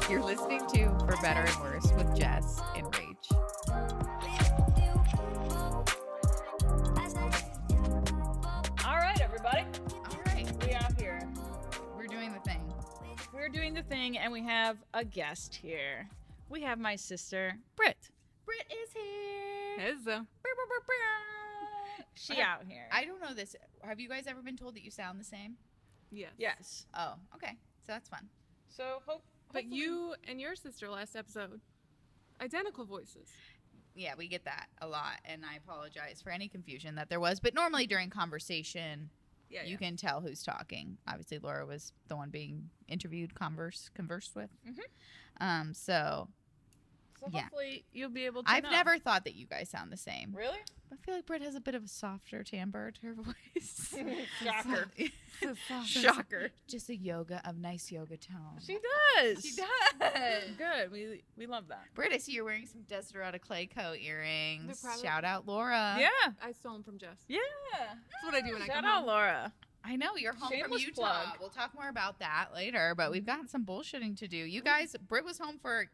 You're listening to For Better and Worse with Jess and Rach. All right, everybody. All right. We out here. We're doing the thing. We're doing the thing, and we have a guest here. We have my sister, Britt. Britt is here. Hello. She out here. I don't know this. Have you guys ever been told that you sound the same? Yes. Yes. Oh, okay. So that's fun. So But you and your sister last episode, identical voices. Yeah, we get that a lot, and I apologize for any confusion that there was. But normally during conversation, Yeah. you can tell who's talking. Obviously, Laura was the one being interviewed, conversed with. Mhm. So yeah. hopefully you'll be able to I've know. never thought that you guys sound the same. Really? I feel like Britt has a bit of a softer timbre to her voice. Shocker. So Shocker. Just a nice yoga tone. She does. She does. Good. We love that. Britt, I see you're wearing some Desperado Clayco earrings. They're probably- Shout out Laura. Yeah. I stole them from Jess. Yeah. That's what I do when I Shout come out, home. Laura. I know you're home Shameless from Utah. plug. We'll talk more about that later, but we've got some bullshitting to do. You guys, Britt was home for a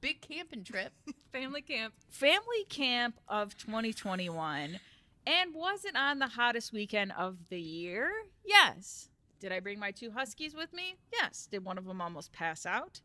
big camping trip. Family camp. Family camp of 2021. And was it on the hottest weekend of the year? Yes. Did I bring my 2 huskies with me? Yes. Did one of them almost pass out?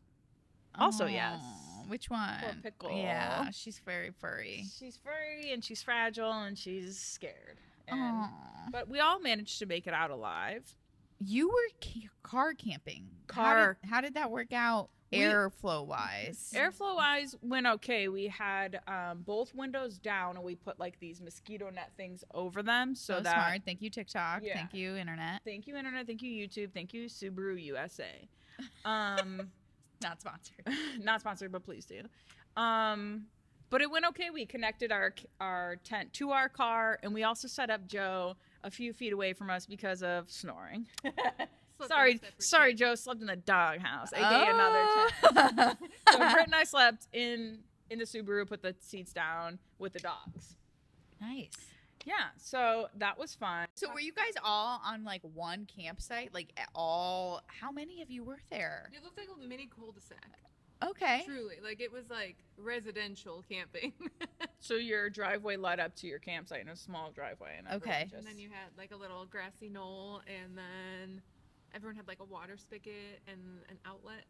Also, yes. Which one? Poor Pickle. Yeah, she's very furry. She's furry and she's fragile and she's scared. And, Aw. but we all managed to make it out alive. You were car camping. Car. How did that work out airflow wise? Airflow wise went okay. We had both windows down and we put like these mosquito net things over them. So that smart. Thank you, TikTok. Yeah. Thank you, Internet. Thank you, Internet. Thank you, YouTube. Thank you, Subaru USA. Not sponsored. Not sponsored, but please do. But it went okay. We connected our tent to our car, and we also set up Joe a few feet away from us because of snoring. Slept sorry, in a separate sorry, tent. Joe slept in the doghouse, aka another tent. So Britt and I slept in the Subaru, put the seats down with the dogs. Nice. Yeah, so that was fun. So were you guys all on like one campsite? Like all? How many of you were there? It looked like a mini cul-de-sac. Okay. Truly. Like, it was like residential camping. So your driveway led up to your campsite in a small driveway. And everyone Okay. And then you had like a little grassy knoll, and then everyone had like a water spigot and an outlet.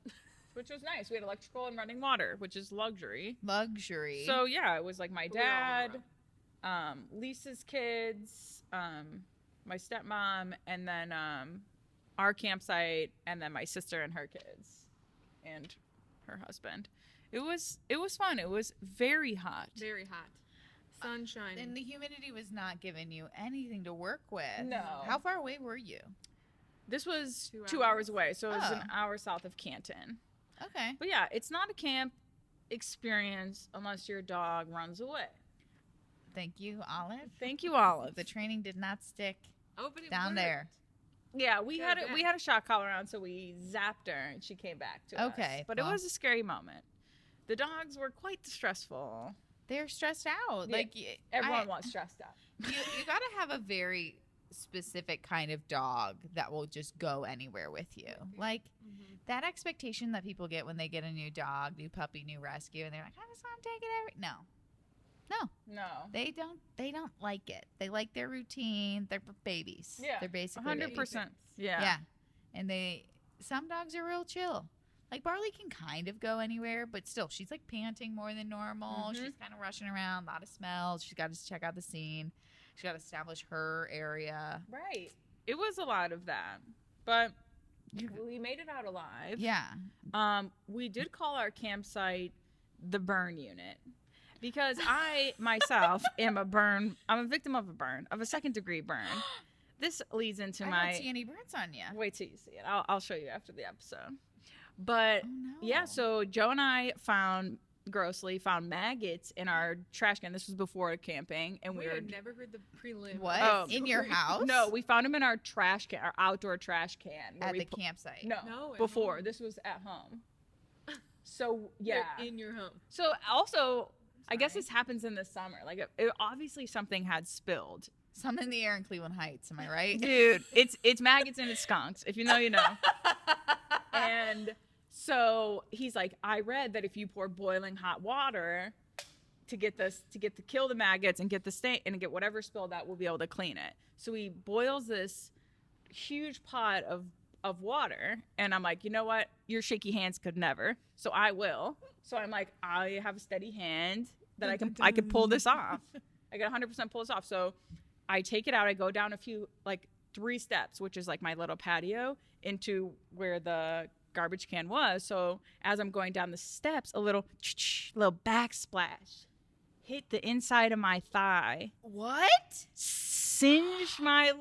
which was nice. We had electrical and running water, which is luxury. Luxury. So yeah, it was like my But we were all on dad, our Lisa's kids, my stepmom, and then our campsite, and then my sister and her kids, and her husband. It was fun. It was very hot. Very hot. Sunshine. and the humidity was not giving you anything to work with. No. How far away were you? This was 2 2 hours away, so it was Oh. an hour south of Canton. Okay. But yeah, it's not a camp experience unless your dog runs away. Thank you, Olive. Thank you, Olive. The training did not stick oh, but it down worked. there. Yeah, we Good, had a shock collar on, so we zapped her and she came back to us. Okay, But well. it was a scary moment. The dogs were quite distressful. They're stressed out. Yeah, Like Everyone was stressed out. you got to have a very specific kind of dog that will just go anywhere with you. Like Mhm. that expectation that people get when they get a new dog, new puppy, new rescue, and they're like, I just want to take it No, No. they don't like it. They like their routine. They're babies. Yeah, They're basically 100%. babies. Yeah. Yeah, and some dogs are real chill. Like Barley can kind of go anywhere, but still, she's like panting more than normal. Mhm. She's kind of rushing around, a lot of smells. She's got to check out the scene. She's got to establish her area. Right. It was a lot of that. But we made it out alive. Yeah. We did call our campsite the burn unit because I myself am I'm a victim of a second-degree burn. This leads into I don't see any burns on you. wait till you see it. I'll show you after the episode. But Oh, no. yeah, so Joe and I found maggots in our trash can. This was before camping, and we Wait, were I've never heard the prelim. What? Oh. In your house? no, we found them in our trash can, our outdoor trash can. where At we the campsite. No, at before home. this was at home. So They're yeah, in your home. so also I guess Sorry. this happens in the summer. Like it obviously something had spilled. Some in the air in Cleveland Heights. Am I right? Dude, it's maggots and it's skunks. If you know, you know. And So he's like, I read that if you pour boiling hot water to kill the maggots and get the stain and get whatever spilled out, we'll be able to clean it. So he boils this huge pot of water, and I'm like, you know what? Your shaky hands could never. So I will. So I'm like, I have a steady hand that I could pull this off. I can 100% pull this off. So I take it out. I go down a few, like 3 steps, which is like my little patio, into where the garbage can was. So as I'm going down the steps, a little backsplash hit the inside of my thigh. What? Singed my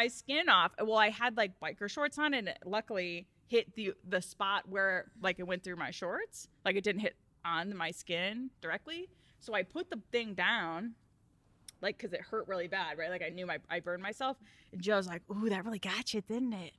skin off. Well, I had like biker shorts on, and it luckily hit the spot where like it went through my shorts. Like it didn't hit on my skin directly. So I put the thing down, like, because it hurt really bad, right? Like I knew I burned myself. And Joe's like, ooh, that really got you, didn't it?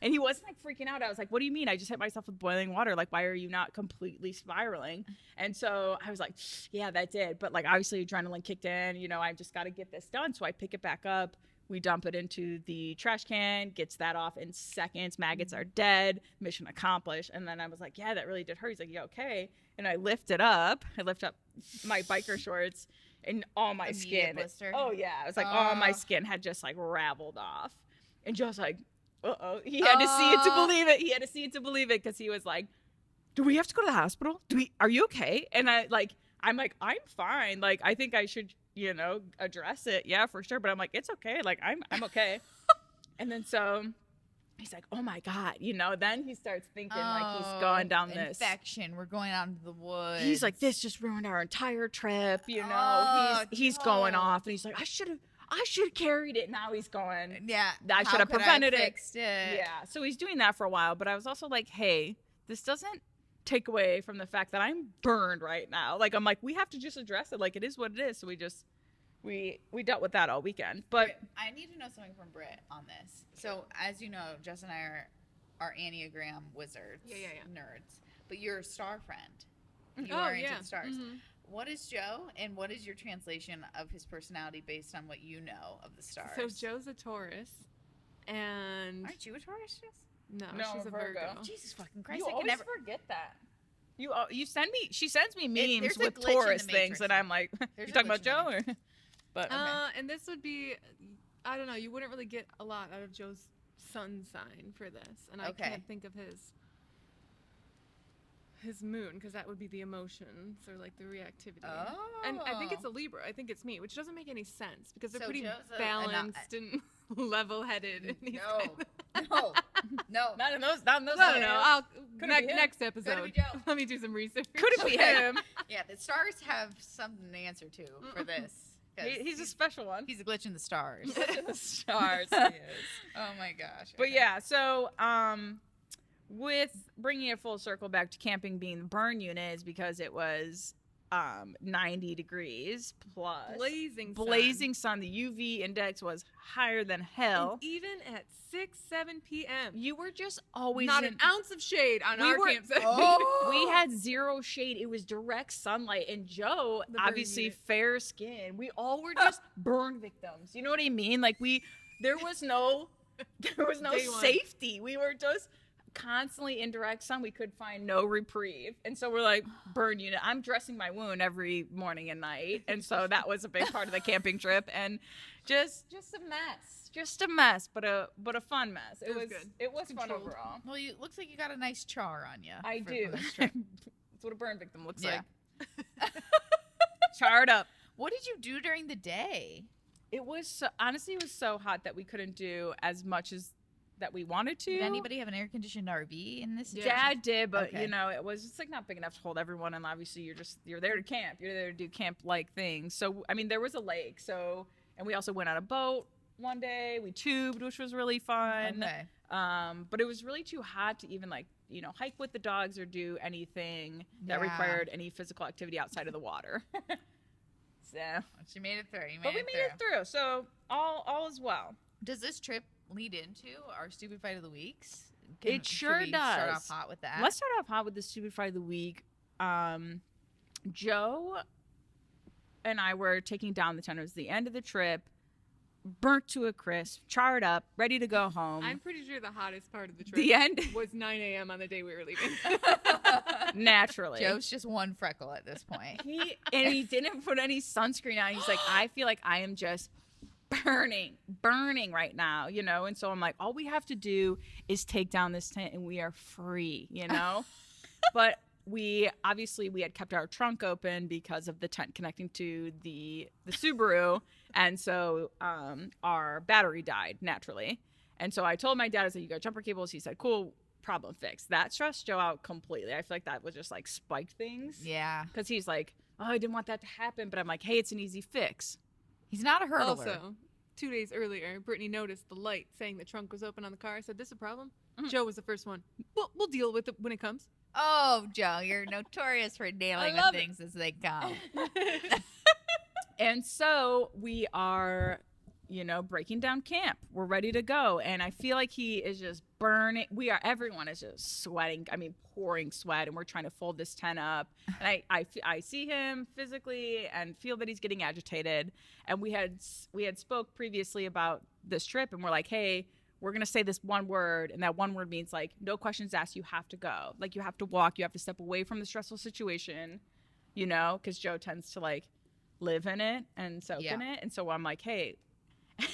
And he wasn't like freaking out. I was like, what do you mean? I just hit myself with boiling water. Like, why are you not completely spiraling? And so I was like, yeah, that did. But like, obviously adrenaline kicked in, you know, I just got to get this done. So I pick it back up. We dump it into the trash can, gets that off in seconds. Maggots are dead. Mission accomplished. And then I was like, yeah, that really did hurt. He's like, yeah, okay. And I lift it up. I lift up my biker shorts, and all my skin. Blister. Oh, yeah. It was like all my skin had just like raveled off. And Joe's like, uh-oh. He had to see it to believe it. He had to see it to believe it, because he was like, do we have to go to the hospital? Are you okay? And I'm like, I'm fine. Like, I think I should, you know, address it. Yeah, for sure. But I'm like, it's okay. Like, I'm okay. And then so he's like, oh my God, you know, then he starts thinking like he's going down this infection. We're going out into the woods. He's like, this just ruined our entire trip. You know, he's going off, and he's like, I should have carried it. Now he's going, yeah, I should have prevented it. Fixed it. Yeah. So he's doing that for a while, but I was also like, hey, this doesn't take away from the fact that I'm burned right now. Like, I'm like, we have to just address it. Like, it is what it is. So we dealt with that all weekend. But I need to know something from Britt on this. So as you know, Jess and I are Enneagram wizards, nerds. But you're a star friend. You are into the stars. Mm-hmm. What is Joe, and what is your translation of his personality based on what you know of the stars? So Joe's a Taurus, and aren't you a Taurus, Jess? No, she's a Virgo. Jesus fucking Christ! You I can always never forget that. She sends me memes there's with Taurus things, and I'm like, you talking about Joe? Or? But okay. And this would be, I don't know, you wouldn't really get a lot out of Joe's sun sign for this, and I can't think of his moon, because that would be the emotions or like the reactivity. Oh. And I think it's a Libra. I think it's me, which doesn't make any sense because they're pretty Joe's balanced and level-headed. No. Not in those. No. Next episode. Let me do some research. Could it be him? Yeah, the stars have something to answer to for this. He's a special one. He's a glitch in the stars. Glitch in the stars. He is. Oh my gosh. But yeah, so with bringing it full circle back to camping being the burn unit is because it was 90 degrees plus blazing sun. The UV index was higher than hell. And even at 6-7 p.m. you were just always not an ounce of shade on our campsite. We had zero shade. It was direct sunlight, and Joe, obviously fair skin, we all were just burn victims. You know what I mean? Like there was no safety. We were just constantly in direct sun. We could find no reprieve, and so we're like, burn unit. I'm dressing my wound every morning and night, and so that was a big part of the camping trip, and just a mess, but a fun mess. It was good. It was fun overall. Well, looks like you got a nice char on you. I do. That's what a burn victim looks like. Charred up. What did you do during the day? It was honestly, it was so hot that we couldn't do as much as that we wanted to. Did anybody have an air-conditioned RV in this? Dad did, but you know, it was just like not big enough to hold everyone, and obviously you're there to camp. You're there to do camp-like things. So I mean, there was a lake, and we also went on a boat one day. We tubed, which was really fun. Okay. But it was really too hot to even like, you know, hike with the dogs or do anything that required any physical activity outside of the water. So you made it through. We made it through. So all is well. Does this trip lead into our stupid fight of the weeks? It sure does. Start off hot with that. Let's start off hot with the stupid fight of the week. Joe and I were taking down the tent. It was the end of the trip. burnt to a crisp, charred up, ready to go home. I'm pretty sure the hottest part of the trip The end was 9 a.m. on the day we were leaving. Naturally. Joe's just one freckle at this point. He didn't put any sunscreen on. He's like, I feel like I am just burning right now, you know? And so I'm like, all we have to do is take down this tent and we are free, you know? But we had kept our trunk open because of the tent connecting to the Subaru. And so our battery died naturally. And so I told my dad, I said, you got jumper cables? He said, cool, problem fixed. That stressed Joe out completely. I feel like that was just like spiked things. Yeah. Because he's like, oh, I didn't want that to happen. But I'm like, hey, it's an easy fix. He's not a hurdler. Also, 2 days earlier, Brittany noticed the light saying the trunk was open on the car. I said, this a problem? Mm-hmm. Joe was the first one. We'll deal with it when it comes. Oh, Joe, you're notorious for dealing with things as they come. And so we are, breaking down camp. We're ready to go. And I feel like he is just burning. Everyone is just sweating. I mean, pouring sweat. And we're trying to fold this tent up. And I see him physically and feel that he's getting agitated. And we had spoke previously about this trip. And we're like, hey, we're going to say this one word. And that one word means like, no questions asked. You have to go. Like you have to walk. You have to step away from the stressful situation, because Joe tends to like live in it and soak in it. And so I'm like, hey,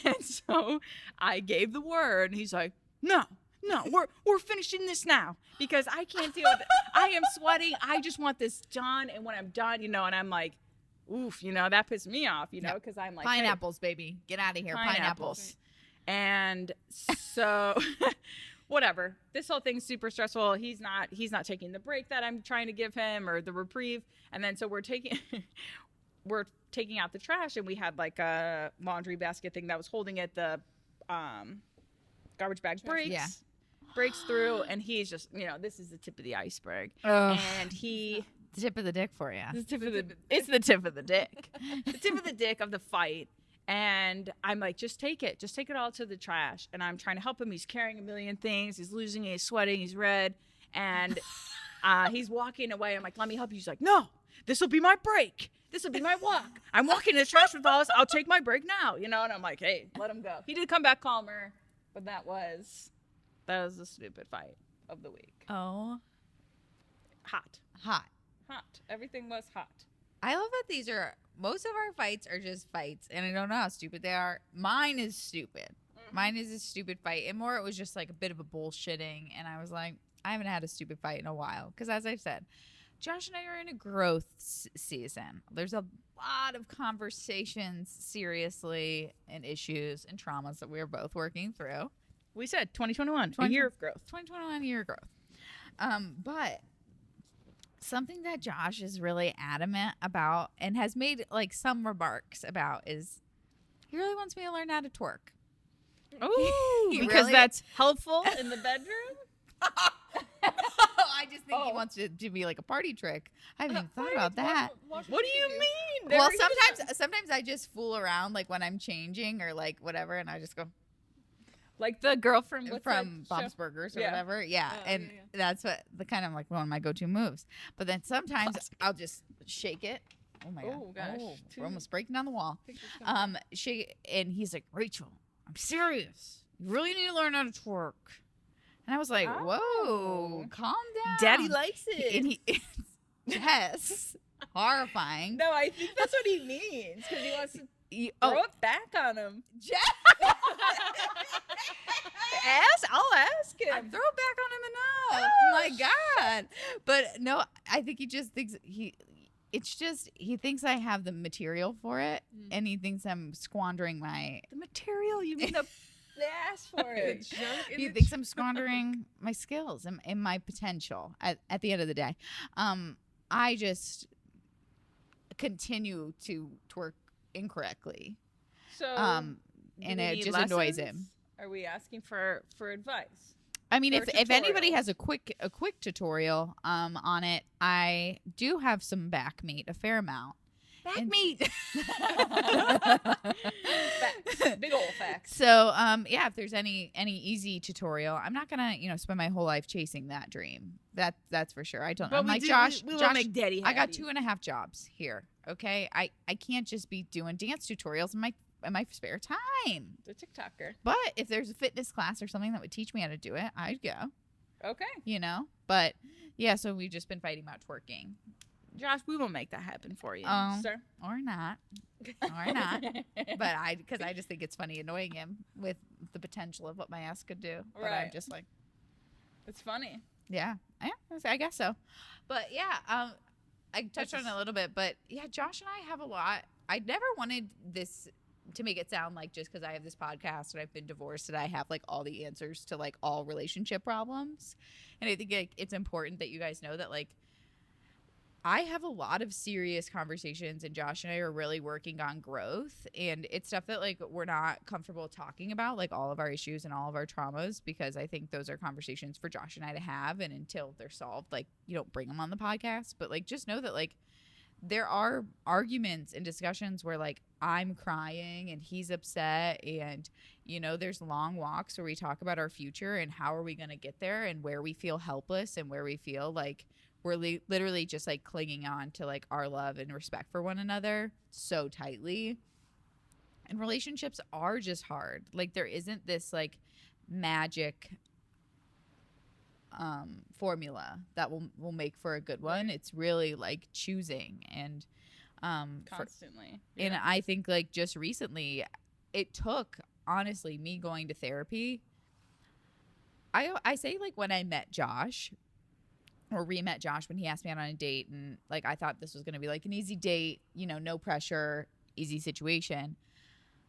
and so I gave the word and he's like, no, we're finishing this now because I can't deal with it. I am sweating. I just want this done. And when I'm done, and I'm like, oof, that pissed me off, because I'm like, pineapples, hey, baby, get out of here. Pineapples. And so whatever, this whole thing's super stressful. He's not taking the break that I'm trying to give him or the reprieve. And then so we're taking out the trash, and we had like a laundry basket thing that was holding it. The garbage bag breaks through, and he's just, this is the tip of the iceberg. And the tip of the dick for you. It's the tip of the dick. The tip of the dick of the fight. And I'm like, just take it all to the trash. And I'm trying to help him. He's carrying a million things. He's losing it. He's sweating. He's red. And he's walking away. I'm like, let me help you. He's like, no, this will be my break. This will be my walk. I'm walking to the trash with us. I'll take my break now, And I'm like, hey, let him go. He did come back calmer, but that was the stupid fight of the week. Oh. Hot. Everything was hot. I love that most of our fights are just fights, and I don't know how stupid they are. Mine is stupid. Mm-hmm. Mine is a stupid fight. And more, it was just like a bit of a bullshitting, and I was like, I haven't had a stupid fight in a while. Because as I've said, Josh and I are in a growth season. There's a lot of conversations, seriously, and issues and traumas that we're both working through. We said 2021, a year of growth. 2021, year of growth. But something that Josh is really adamant about and has made like some remarks about is he really wants me to learn how to twerk. Oh, because that's helpful in the bedroom? I just think he wants it to be like a party trick. I haven't even thought about that. What do you mean? Well, sometimes I just fool around like when I'm changing or like whatever, and I just go like the girl from Bob's Burgers or whatever. Yeah, that's what the kind of like one of my go-to moves. But then sometimes I'll just shake it. Oh my god! Oh gosh! We're almost breaking down the wall. Shake, and he's like, Rachel, I'm serious. You really need to learn how to twerk. And I was like, whoa, calm down. Daddy likes it. And yes, horrifying. No, I think that's what he means because he wants to throw it back on him. Jess. I'll ask him. I throw it back on him enough. Oh my god! But no, I think he just thinks he thinks I have the material for it, and he thinks I'm squandering the material. You mean the ask for it? He thinks I'm squandering my skills and my potential. At the end of the day, I just continue to twerk incorrectly. So, and it just annoys him. Are we asking for advice? I mean, if anybody has a quick tutorial on it, I do have some back meat, a fair amount. Back meat. Big old facts. So, if there's any easy tutorial, I'm not gonna, spend my whole life chasing that dream. That's for sure. I don't. I'm like Josh. We want to make Daddy happy. I got 2.5 jobs here. Okay, I can't just be doing dance tutorials. in my spare time. The TikToker. But if there's a fitness class or something that would teach me how to do it, I'd go. Okay. You know? But yeah, so we've just been fighting about twerking. Josh, we will make that happen for you, sir. Or not. Or not. But because I just think it's funny annoying him with the potential of what my ass could do. But Right. I'm just like, it's funny. yeah, I guess so. But yeah, I touched on it a little bit, but yeah, Josh and I have a lot. I never wanted this to make it sound like just because I have this podcast and I've been divorced that I have like all the answers to like all relationship problems. And I think it's important that you guys know that like I have a lot of serious conversations, and Josh and I are really working on growth, and it's stuff that like we're not comfortable talking about, like all of our issues and all of our traumas, because I think those are conversations for Josh and I to have, and until they're solved, like you don't bring them on the podcast. But like just know that like there are arguments and discussions where like I'm crying and he's upset, and you know there's long walks where we talk about our future and how are we going to get there, and where we feel helpless and where we feel like we're literally just like clinging on to like our love and respect for one another so tightly. And relationships are just hard. Like there isn't this like magic formula that will make for a good one. It's really like choosing and constantly. And I think like just recently it took honestly me going to therapy. I say like when I met Josh or re-met Josh when he asked me out on a date, and like I thought this was going to be like an easy date, you know, no pressure, easy situation.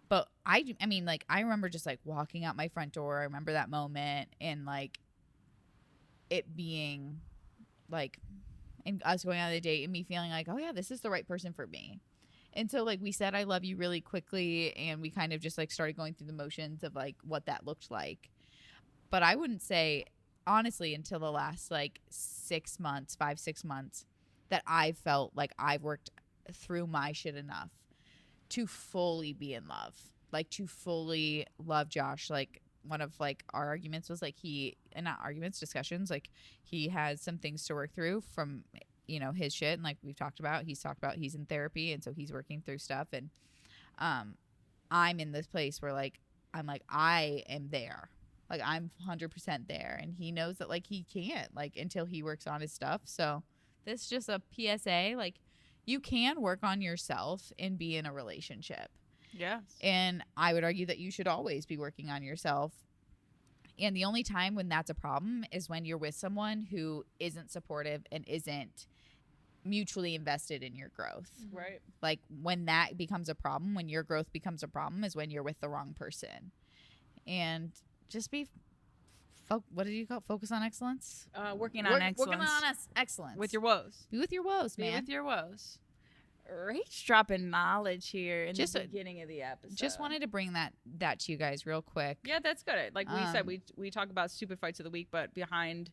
But I mean like I remember just like walking out my front door. I remember that moment, and like it being like, and us going on the date and me feeling like, oh yeah, this is the right person for me. And so like we said I love you really quickly, and we kind of just like started going through the motions of like what that looked like. But I wouldn't say honestly until the last like 6 months, 5-6 months, that I felt like I've worked through my shit enough to fully be in love, like to fully love Josh. Like one of like our arguments was like discussions, like he has some things to work through from, you know, his shit, and like he's talked about he's in therapy, and so he's working through stuff, and I'm in this place where like I'm like I am there. Like I'm 100% there, and he knows that like he can't like until he works on his stuff. So this is just a PSA. Like you can work on yourself and be in a relationship. Yes. And I would argue that you should always be working on yourself. And the only time when that's a problem is when you're with someone who isn't supportive and isn't mutually invested in your growth. Right. Like when that becomes a problem, when your growth becomes a problem, is when you're with the wrong person. And just be, what did you call it? Focus on excellence? Working on excellence. Working on excellence. With your woes. Be with your woes, man. Be with your woes. Rach dropping knowledge here in the beginning of the episode. Just wanted to bring that to you guys real quick. Yeah, that's good. Like we said, we talk about stupid fights of the week, but behind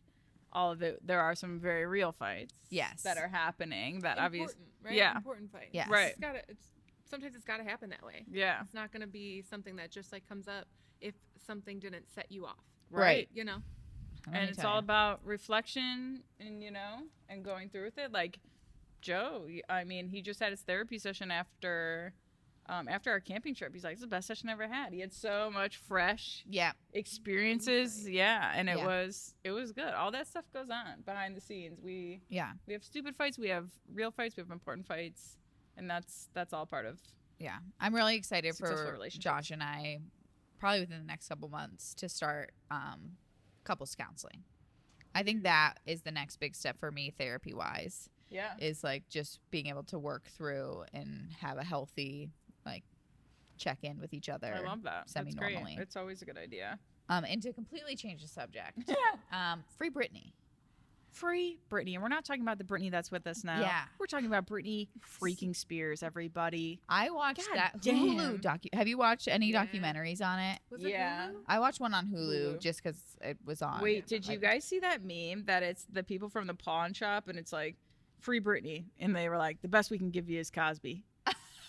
all of it, there are some very real fights. Yes. That are happening. That important, obviously, right? Yeah, Important fights. Yes. Right. Sometimes it's got to happen that way. Yeah. It's not going to be something that just like comes up if something didn't set you off. Right. You know. And it's all about reflection and, you know, and going through with it. Like Joe, I mean, he just had his therapy session after our camping trip. He's like, "It's the best session I ever had." He had so much fresh experiences. Yeah. And it was good. All that stuff goes on behind the scenes. We have stupid fights. We have real fights. We have important fights. And that's all part of. Yeah. I'm really excited for relationships. Josh and I, probably within the next couple months, to start couples counseling. I think that is the next big step for me therapy wise. Yeah. Is like just being able to work through and have a healthy like check in with each other. I love that. Semi-normally. That's great. It's always a good idea. And to completely change the subject. Free Brittany. Free Brittany. And we're not talking about the Brittany that's with us now. Yeah. We're talking about Brittany freaking Spears, everybody. I watched that damn. Hulu docu. Have you watched any documentaries on it? Was it Hulu? I watched one on Hulu just because it was on. Wait, did you guys see that meme that it's the people from the pawn shop and it's like, Free Brittany? And they were like, the best we can give you is Cosby.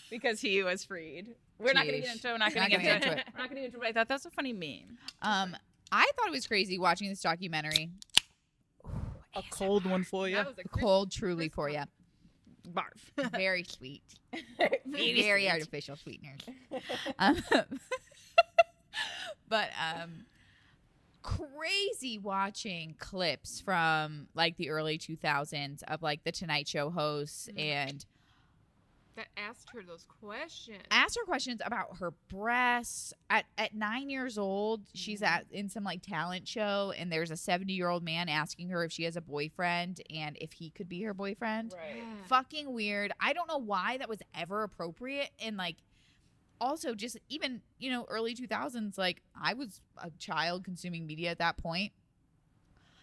Because he was freed. We're not going to get into it. We're not going to get into it. We're not going to get into it. I thought that was a funny meme. I thought it was crazy watching this documentary. A cold one for you. That was Cold truly for you. Barf. Very sweet. Very artificial sweeteners. But crazy watching clips from like the early 2000s of like the Tonight Show hosts and that asked her those questions. Asked her questions about her breasts. At 9 years old, she's in some like talent show, and there's a 70-year-old man asking her if she has a boyfriend and if he could be her boyfriend. Right. Yeah. Fucking weird. I don't know why that was ever appropriate. And like, also just even, early 2000s, like I was a child consuming media at that point.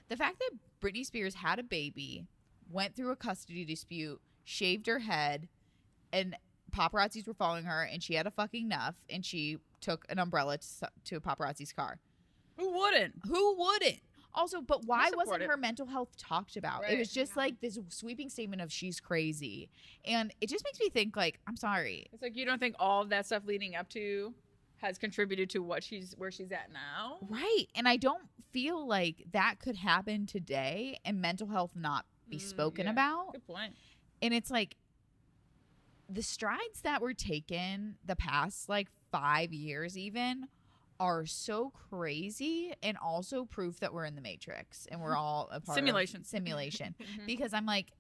The fact that Britney Spears had a baby, went through a custody dispute, shaved her head, and paparazzis were following her, and she had a fucking nuff, and she took an umbrella to a paparazzi's car. Who wouldn't? Also, but why wasn't it. her mental health talked about? Right. It was just like this sweeping statement of she's crazy. And it just makes me think, like, I'm sorry. It's like you don't think all of that stuff leading up to has contributed to where she's at now? Right. And I don't feel like that could happen today and mental health not be spoken about. Good point. And it's like the strides that were taken the past like 5 years even are so crazy, and also proof that we're in the Matrix and we're all a part Simulation. of simulation. Because I'm like,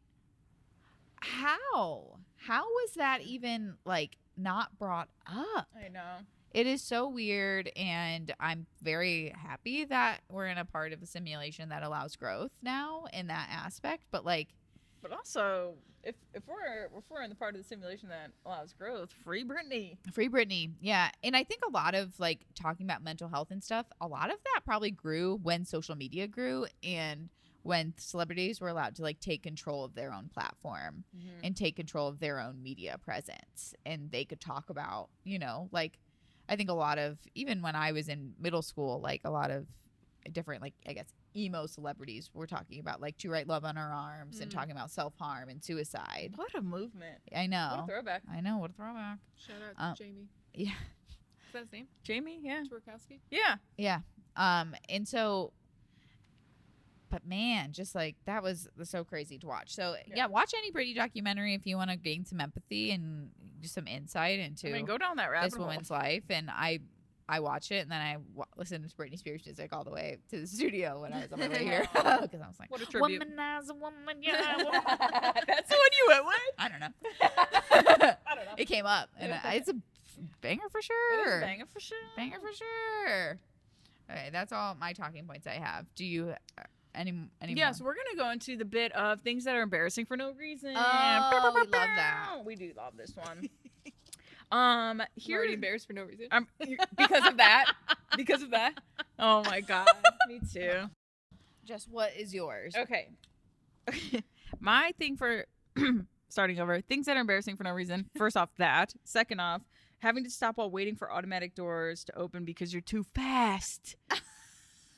how was that even like not brought up? I know. It is so weird, and I'm very happy that we're in a part of a simulation that allows growth now in that aspect. But like, But also, if we're in the part of the simulation that allows growth, free Britney. free Britney, yeah. And I think a lot of like talking about mental health and stuff, a lot of that probably grew when social media grew and when celebrities were allowed to like take control of their own platform and take control of their own media presence, and they could talk about, like, I think a lot of, even when I was in middle school, like a lot of different, like, I guess, emo celebrities were talking about like To Write Love on Her Arms and talking about self-harm and suicide. What a movement. I know. What a throwback. I know. What a throwback. Shout out to Jamie. Yeah. Is that his name? Jamie, yeah. Twerkowski? Yeah. Yeah. And so, but man, just like that was so crazy to watch. So yeah, watch any Britney documentary if you want to gain some empathy and just some insight into go down that rabbit this hole. woman's life. And I watch it, and then I listen to Britney Spears music all the way to the studio when I was on my way here, because I was like, What a tribute. Womanize a woman, yeah. That's the one you went with? I don't know. I don't know. It came up, and it's a banger for It sure. is a banger for sure. Banger for sure. Okay, that's all my talking points I have. Do you any Yeah, more? so we're going to go into the bit of things that are embarrassing for no reason. Oh, we love that. We do love this one. You're already embarrassed for no reason. Because of that. Because of that. Oh my God. Me too. Just what is yours? Okay. My thing for starting over, things that are embarrassing for no reason. First off, that. Second off, having to stop while waiting for automatic doors to open because you're too fast.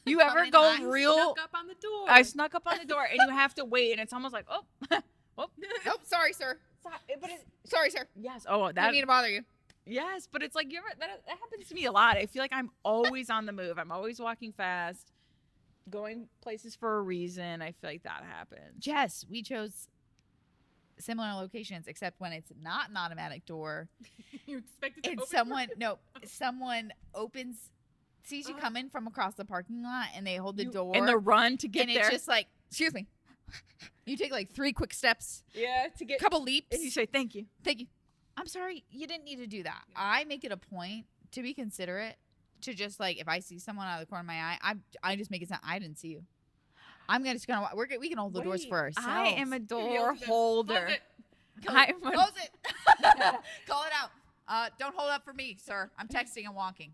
You ever Coming go hot. real? Snuck up on the door. I snuck up on the door, and you have to wait, and it's almost like, oh, Oh, sorry, sir. but it's, Sorry, sir. yes, oh, that Didn't mean to bother you. yes, but it's like you ever that happens to me a lot. I feel like I'm always on the move. I'm always walking fast, going places for a reason. I feel like that happens. Jess, we chose similar locations, except when it's not an automatic door You expected to and open someone sees you coming from across the parking lot, and they hold the door in the run to get and there. it's just like, excuse me. You take like 3 quick steps, yeah, to get. couple leaps. And you say thank you. Thank you. I'm sorry, you didn't need to do that. I make it a point to be considerate, to just like, if I see someone out of the corner of my eye, I just make it sound I didn't see you. We can hold the doors for ourselves. I am a door Close holder. it. I'm a- Close it. Call it out. Don't hold up for me, sir. I'm texting and walking.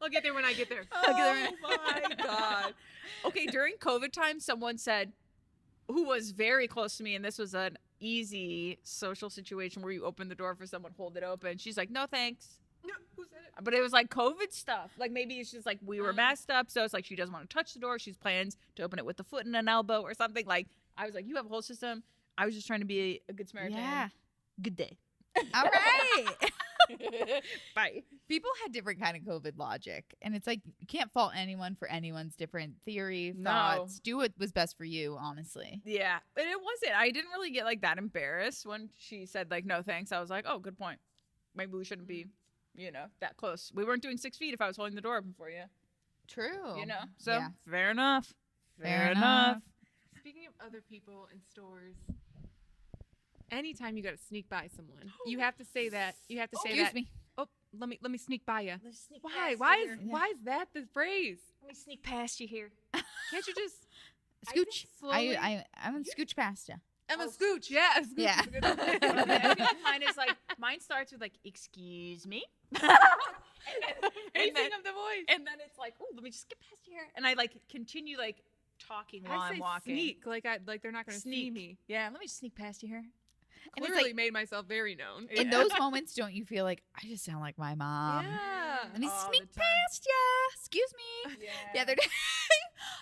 I'll get there when I get there. Oh my God. Okay, during COVID time, someone said, who was very close to me, and this was an easy social situation where you open the door for someone, hold it open. She's like, no, thanks. No, who said it? But it was like COVID stuff. Like maybe it's just like we were masked up, so it's like she doesn't want to touch the door. She's plans to open it with a foot and an elbow or something. Like I was like, you have a whole system. I was just trying to be a good Samaritan. Yeah. Good day. All right. Bye. People had different kind of COVID logic, and it's like you can't fault anyone for anyone's different theory, thoughts. Do what was best for you, honestly. Yeah, but it wasn't. I didn't really get like that embarrassed when she said like no thanks. I was like, oh, good point. Maybe we shouldn't be, that close. We weren't doing 6 feet if I was holding the door open for you. True. So Yeah. fair enough. Fair enough. Speaking of other people in stores, anytime you got to sneak by someone, you have to say that. You have to say Excuse that. me. Oh, let me sneak by you. Let's sneak Why? past Why you is here. why is that the phrase? Let me sneak past you here. Can't you just Scooch. slowly? I'm gonna scooch past you. Emma Scooch, yeah. Scooch Yeah. is a good I one. feel like mine is like mine starts with like excuse me, Raising of the voice. and then it's like, oh, let me just get past you here, and I like continue like talking while I say I'm walking. sneak like they're not gonna see Sneak. me. Yeah, let me just sneak past you here. And it's Clearly like- made myself very known. In those moments, don't you feel like I just sound like my mom? Yeah. Let me All sneak the time. past ya. Excuse me. Yeah. The other day,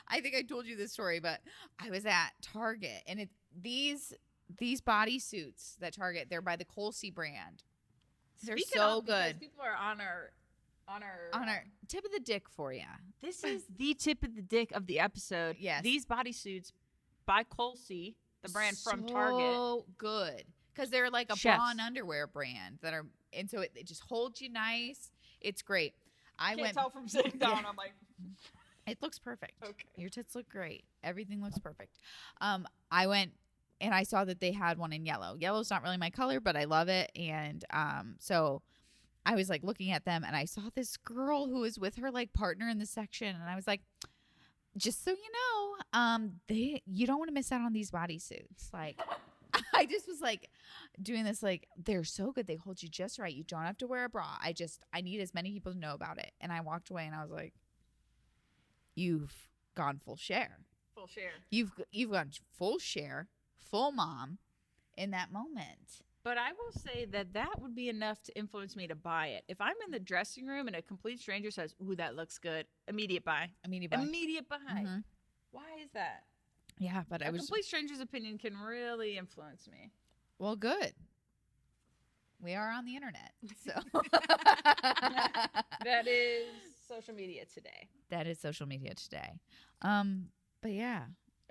I think I told you this story, but I was at Target, and these bodysuits that Target, they're by the Colsey brand. They're Speaking so of, because good. people are on our On our tip of the dick for you. This is the tip of the dick of the episode. Yes. These bodysuits by Colsey, the brand from Target. So good. Because they're like a Chefs. blonde underwear brand and so it just holds you nice. It's great. I Can't went. tell from sitting down. Yeah. I'm like, It looks perfect. okay. Your tits look great. Everything looks perfect. I went and I saw that they had one in yellow. Yellow's not really my color, but I love it. And so I was like looking at them, and I saw this girl who was with her like partner in the section, and I was like, just so you know, you don't want to miss out on these bodysuits. Like, I just was like doing this, like, they're so good. They hold you just right. You don't have to wear a bra. I need as many people to know about it. And I walked away, and I was like, you've gone full share. Full share. You've gone full share, full mom in that moment. But I will say that would be enough to influence me to buy it. If I'm in the dressing room and a complete stranger says, ooh, that looks good, immediate buy. Immediate buy. Immediate buy. Mhm. Why is that? Yeah, but I A was complete stranger's opinion can really influence me. well, good. We are on the internet, so That is social media today. that is social media today. But yeah,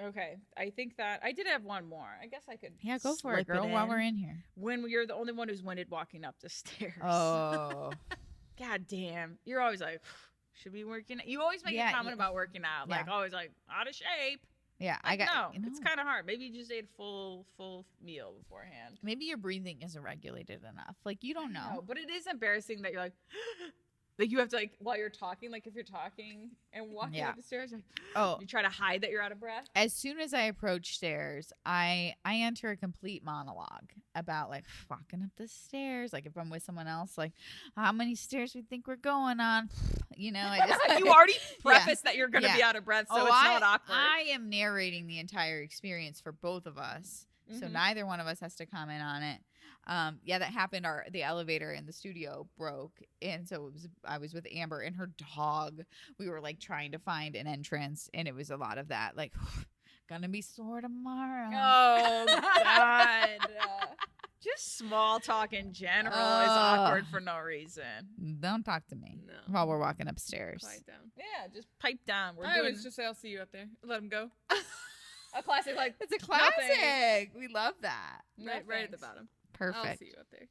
Okay, I think that I did have one more. I guess I could. yeah, go for it, Slip it girl. While in. we're in here. When you're the only one who's winded walking up the stairs. Oh, God damn. You're always like, should we working out? You always make Yeah, a comment yeah. about working out. Like, Yeah. always like, out of shape. yeah. I Like, got. no, it's kind of hard. Maybe you just ate a full meal beforehand. Maybe your breathing isn't regulated enough. Like you don't know. No, but it is embarrassing that you're like, like you have to like while you're talking, like if you're talking and walking Yeah. up the stairs, like, Oh, you try to hide that you're out of breath. as soon as I approach stairs, I enter a complete monologue about like walking up the stairs. Like if I'm with someone else, like how many stairs we think we're going on. You know, I just You already prefaced that you're gonna be Yeah. out of breath, so it's not awkward. I am narrating the entire experience for both of us, so Mhm. neither one of us has to comment on it. Yeah, that happened. The elevator in the studio broke, and so I was with Amber and her dog. We were like trying to find an entrance, and it was a lot of that. Like, gonna be sore tomorrow. Oh God. Just small talk in general is awkward for no reason. Don't talk to me No. while we're walking upstairs. Quiet down. Yeah, just pipe down. We're I doing always just say, I'll see you up there. Let him go. a classic like It's a thanks. classic. We love that. No Right at the thanks. bottom. I'll Perfect. see you up there.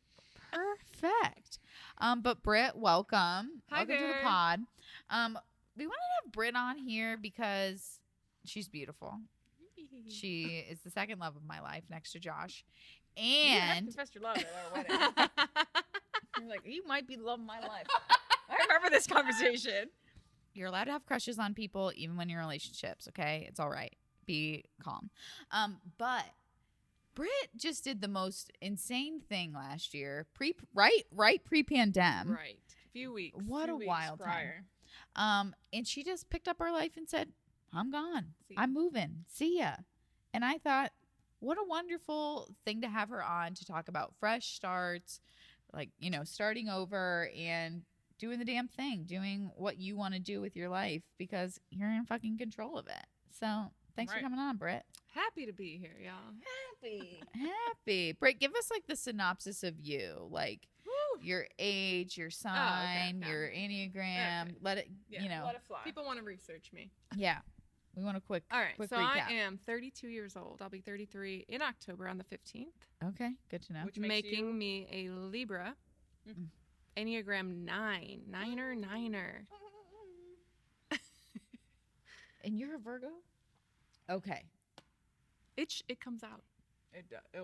Perfect. But Britt, welcome. Hi welcome to there. the pod. We wanted to have Britt on here because she's beautiful. She is the second love of my life next to Josh. You have And confessed your love at our wedding. You're like, you might be the love of my life. I remember this conversation. you're allowed to have crushes on people even when you're in relationships, okay? It's all right. Be calm. But Britt just did the most insane thing last year. Right pre-pandemic. Right. Few weeks. What few a weeks wild time. prior. And she just picked up her life and said, I'm gone. See ya. I'm moving. See ya. And I thought, what a wonderful thing to have her on to talk about fresh starts, like, you know, starting over and doing the damn thing, doing what you want to do with your life because you're in fucking control of it. So thanks for Right. coming on, Britt. Happy to be here, y'all. Happy. Happy. Britt, give us like the synopsis of you. Like, your age, your sign, your Enneagram. Okay. Let it, let it fly. People want to research me. Yeah. We want a quick All right, quick so recap. I am 32 years old. I'll be 33 in October on the 15th. Okay, good to know. Which makes making you... me a Libra. Enneagram 9. Niner. And you're a Virgo? Okay. It comes out.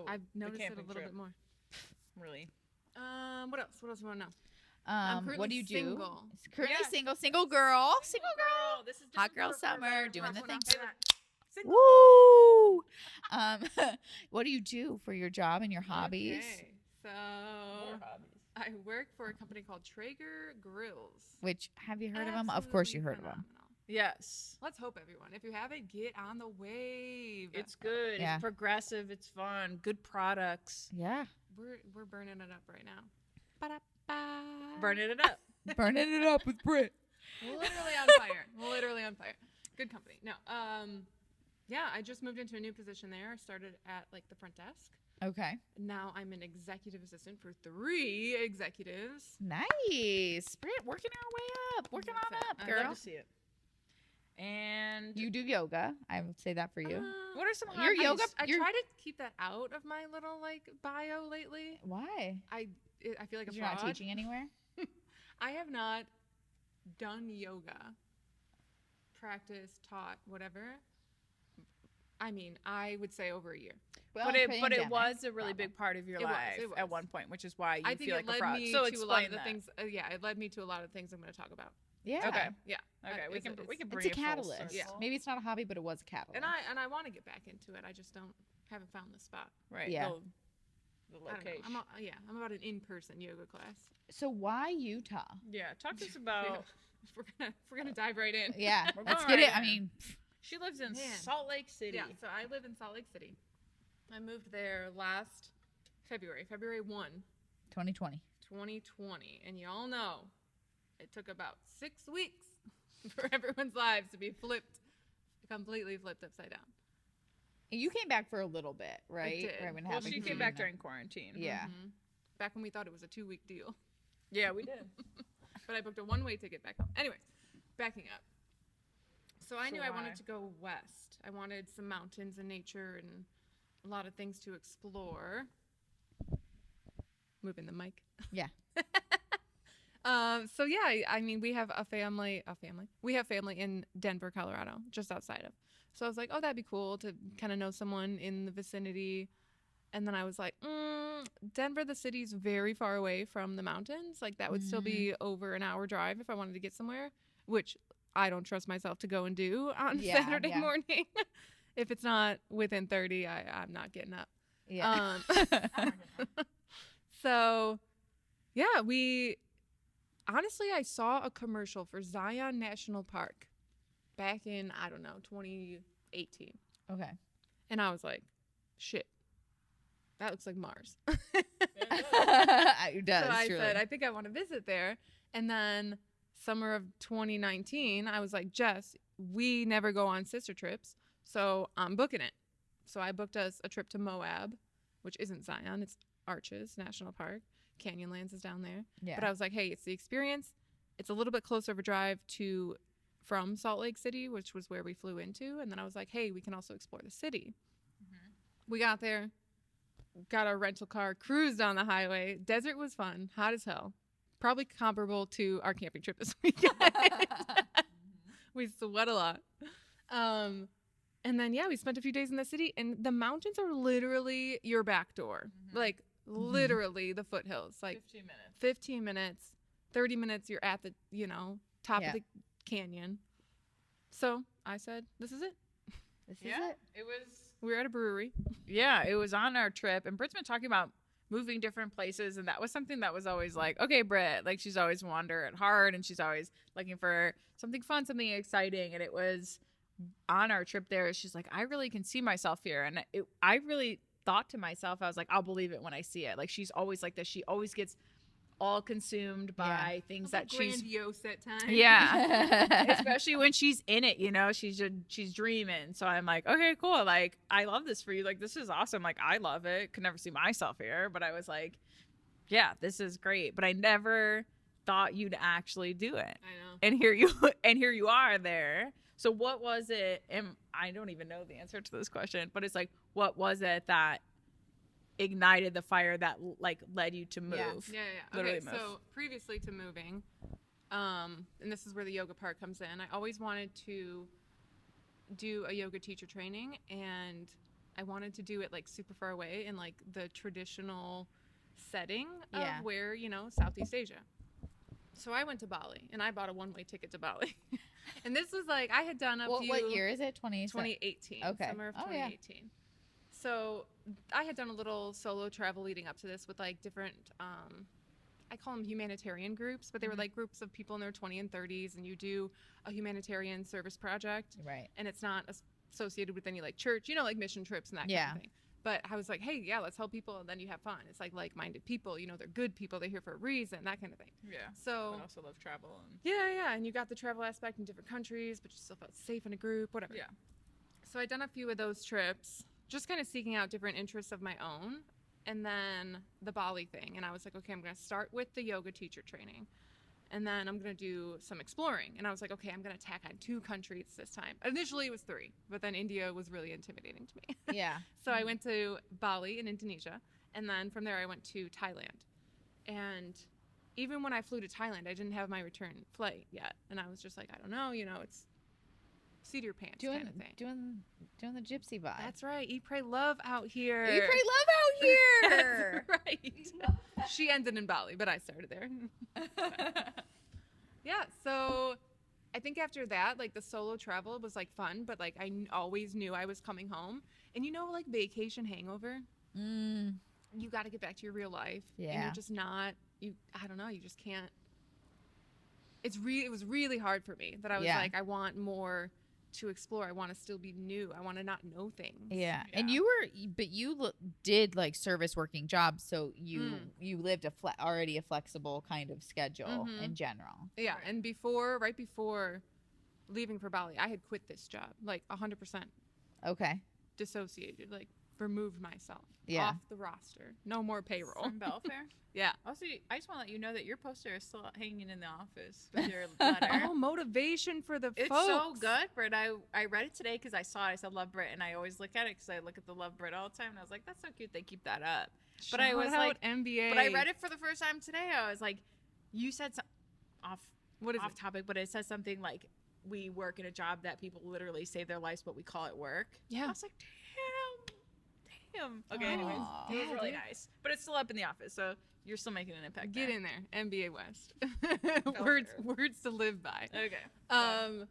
I've noticed it a little bit more. Really? What else? What else do you want to know? What do you do? Single. Currently single girl. Single girl. This is Hot girl December summer, for doing the everyone thing. out there. Woo! What do you do for your job and your hobbies? Okay, so I work for a company called Traeger Grills. Which, have you heard of them? Of course you heard of them. Phenomenal. Yes. Let's hope, everyone. If you haven't, get on the wave. It's good. Yeah. It's progressive. It's fun. Good products. Yeah. We're burning it up right now. Ba-da-ba. Burning it up. Burning it up with Brit. Literally on fire. Literally on fire. Good company. No. Yeah, I just moved into a new position there. I started at like the front desk. Okay. Now I'm an executive assistant for 3 executives. Nice. Brit, working our way up. Working on up, I'd girl. love to see it. And You do yoga. I would say that for you. what are some Your hobbies? yoga- I You're- try to keep that out of my little like bio lately. Why? I feel like a You're fraud. not teaching anywhere? I have not done yoga, practiced, taught, whatever. I mean, I would say over a year. Well, But it was a really big part of your It was, life it was. at one point, which is why you I think feel it like a led fraud. me So to a lot explain of the that. things. Yeah, it led me to a lot of things I'm going to talk about. Yeah. Okay. Yeah. Okay, we can it's bring It's a it full catalyst. circle. Yeah. Maybe it's not a hobby, but it was a catalyst. And I want to get back into it. I just haven't found the spot. Right. Yeah. The I don't know. location. I'm about an in-person yoga class. So why Utah? Yeah. Talk to us about. We're gonna dive right in. Yeah. We're Let's going get right it. I in. mean, She lives in Man. Salt Lake City. Yeah, so I live in Salt Lake City. I moved there last February 1, 2020. 2020. And y'all know it took about 6 weeks for everyone's lives to be completely flipped upside down. And you came back for a little bit, right? did. Right when it Well, happened. she came back during quarantine. Yeah. Mhm. Back when we thought it was a 2-week deal. Yeah, we did. But I booked a one-way ticket back home. Anyways, backing up. So I So knew I why? wanted to go west. I wanted some mountains and nature and a lot of things to explore. Moving the mic. Yeah. So yeah, I mean, we have family. We have family in Denver, Colorado, just outside of. So I was like, oh, that'd be cool to kind of know someone in the vicinity. And then I was like, Denver, the city's very far away from the mountains. Like that would still be over an hour drive if I wanted to get somewhere, which I don't trust myself to go and do on Yeah, Saturday yeah. morning. If it's not within 30, I'm not getting up. Yeah. So, yeah, honestly, I saw a commercial for Zion National Park back in, I don't know, 2018. Okay. And I was like, shit, that looks like Mars. It does. So I truly. said, I think I want to visit there. And then summer of 2019, I was like, Jess, we never go on sister trips, so I'm booking it. So I booked us a trip to Moab, which isn't Zion, it's Arches National Park. Canyonlands is down there. Yeah. But I was like, hey, it's the experience. It's a little bit closer of a drive from Salt Lake City, which was where we flew into. And then I was like, hey, we can also explore the city. Mm-hmm. We got there, got our rental car, cruised on the highway. Desert was fun, hot as hell. Probably comparable to our camping trip this weekend. We sweat a lot. And then, yeah, we spent a few days in the city, and the mountains are literally your back door. Like, literally the foothills. Like, 15 minutes. 15 minutes, 30 minutes, you're at the, top Yeah. of the canyon. So I said, this is it. This is Yeah, it. it was. We were at a brewery. Yeah, it was on our trip, and Britt's been talking about moving different places, and that was something that was always like, okay, Britt, like she's always wander at heart, and she's always looking for something fun, something exciting, and it was on our trip there. She's like, I really can see myself here, and I really thought to myself, I was like, I'll believe it when I see it. Like she's always like this. She always gets all consumed by things that she's grandiose at times. yeah, especially when she's in it, she's dreaming. So I'm like, okay, cool. Like, I love this for you. Like, this is awesome. Like, I love it. Could never see myself here, but I was like, yeah, this is great. But I never thought you'd actually do it. I know. And here you are there. So what was it? And I don't even know the answer to this question, but it's like, what was it that ignited the fire that like led you to move? Yeah. Literally Okay, move. so previously to moving, and this is where the yoga part comes in. I always wanted to do a yoga teacher training, and I wanted to do it like super far away in like the traditional setting of where, Southeast Asia. So I went to Bali, and I bought a one-way ticket to Bali. And this was like, I had done What year is it? 2018. Okay. Summer of 2018. So I had done a little solo travel leading up to this with like different, I call them humanitarian groups, but they were like groups of people in their 20s and 30s, and you do a humanitarian service project. Right. And it's not associated with any like church, like mission trips and that kind of thing. But I was like, hey, yeah, let's help people, and then you have fun. It's like-minded people, they're good people, they're here for a reason, that kind of thing. Yeah. So I also love travel. And... Yeah, and you got the travel aspect in different countries, but you still felt safe in a group, whatever. Yeah. So I'd done a few of those trips, just kind of seeking out different interests of my own, and then the Bali thing. And I was like, okay, I'm going to start with the yoga teacher training, and then I'm going to do some exploring. And I was like, okay, I'm going to tack on 2 countries this time. Initially it was 3, but then India was really intimidating to me. Yeah. So I went to Bali in Indonesia, and then from there I went to Thailand. And even when I flew to Thailand, I didn't have my return flight yet. And I was just like, I don't know, it's seat your pants kind of thing. Doing the gypsy vibe. That's right. Eat, pray, love out here. Eat, pray, love out here. That's right. She ended in Bali, but I started there. Yeah, so I think after that, like the solo travel was like fun, but like I always knew I was coming home. And like vacation hangover, you got to get back to your real life. Yeah. And you're just not, I don't know, you just can't. It was really hard for me that I was like, I want more to explore. I want to still be new. I want to not know things. Yeah. And you did like service working jobs, so you lived already a flexible kind of schedule in general. Yeah. And right before leaving for Bali, I had quit this job, like 100%. Okay. Dissociated, like removed myself off the roster. No more payroll. From Belfair? Yeah. Also, I just want to let you know that your poster is still hanging in the office with your letter. Oh, motivation for the It's folks. so good, Britt. I read it today because I saw it. I said love Britt, and I always look at it because I look at the love Britt all the time, and I was like, that's so cute. They keep that up. But I was like, MBA. But I read it for the first time today. I was like, you said off topic, but it says something like, we work in a job that people literally save their lives, but we call it work. Yeah. I was like, damn. Okay, anyways, it was really nice, but it's still up in the office, so you're still making an impact. Get in there, MBA West. words to live by. Okay.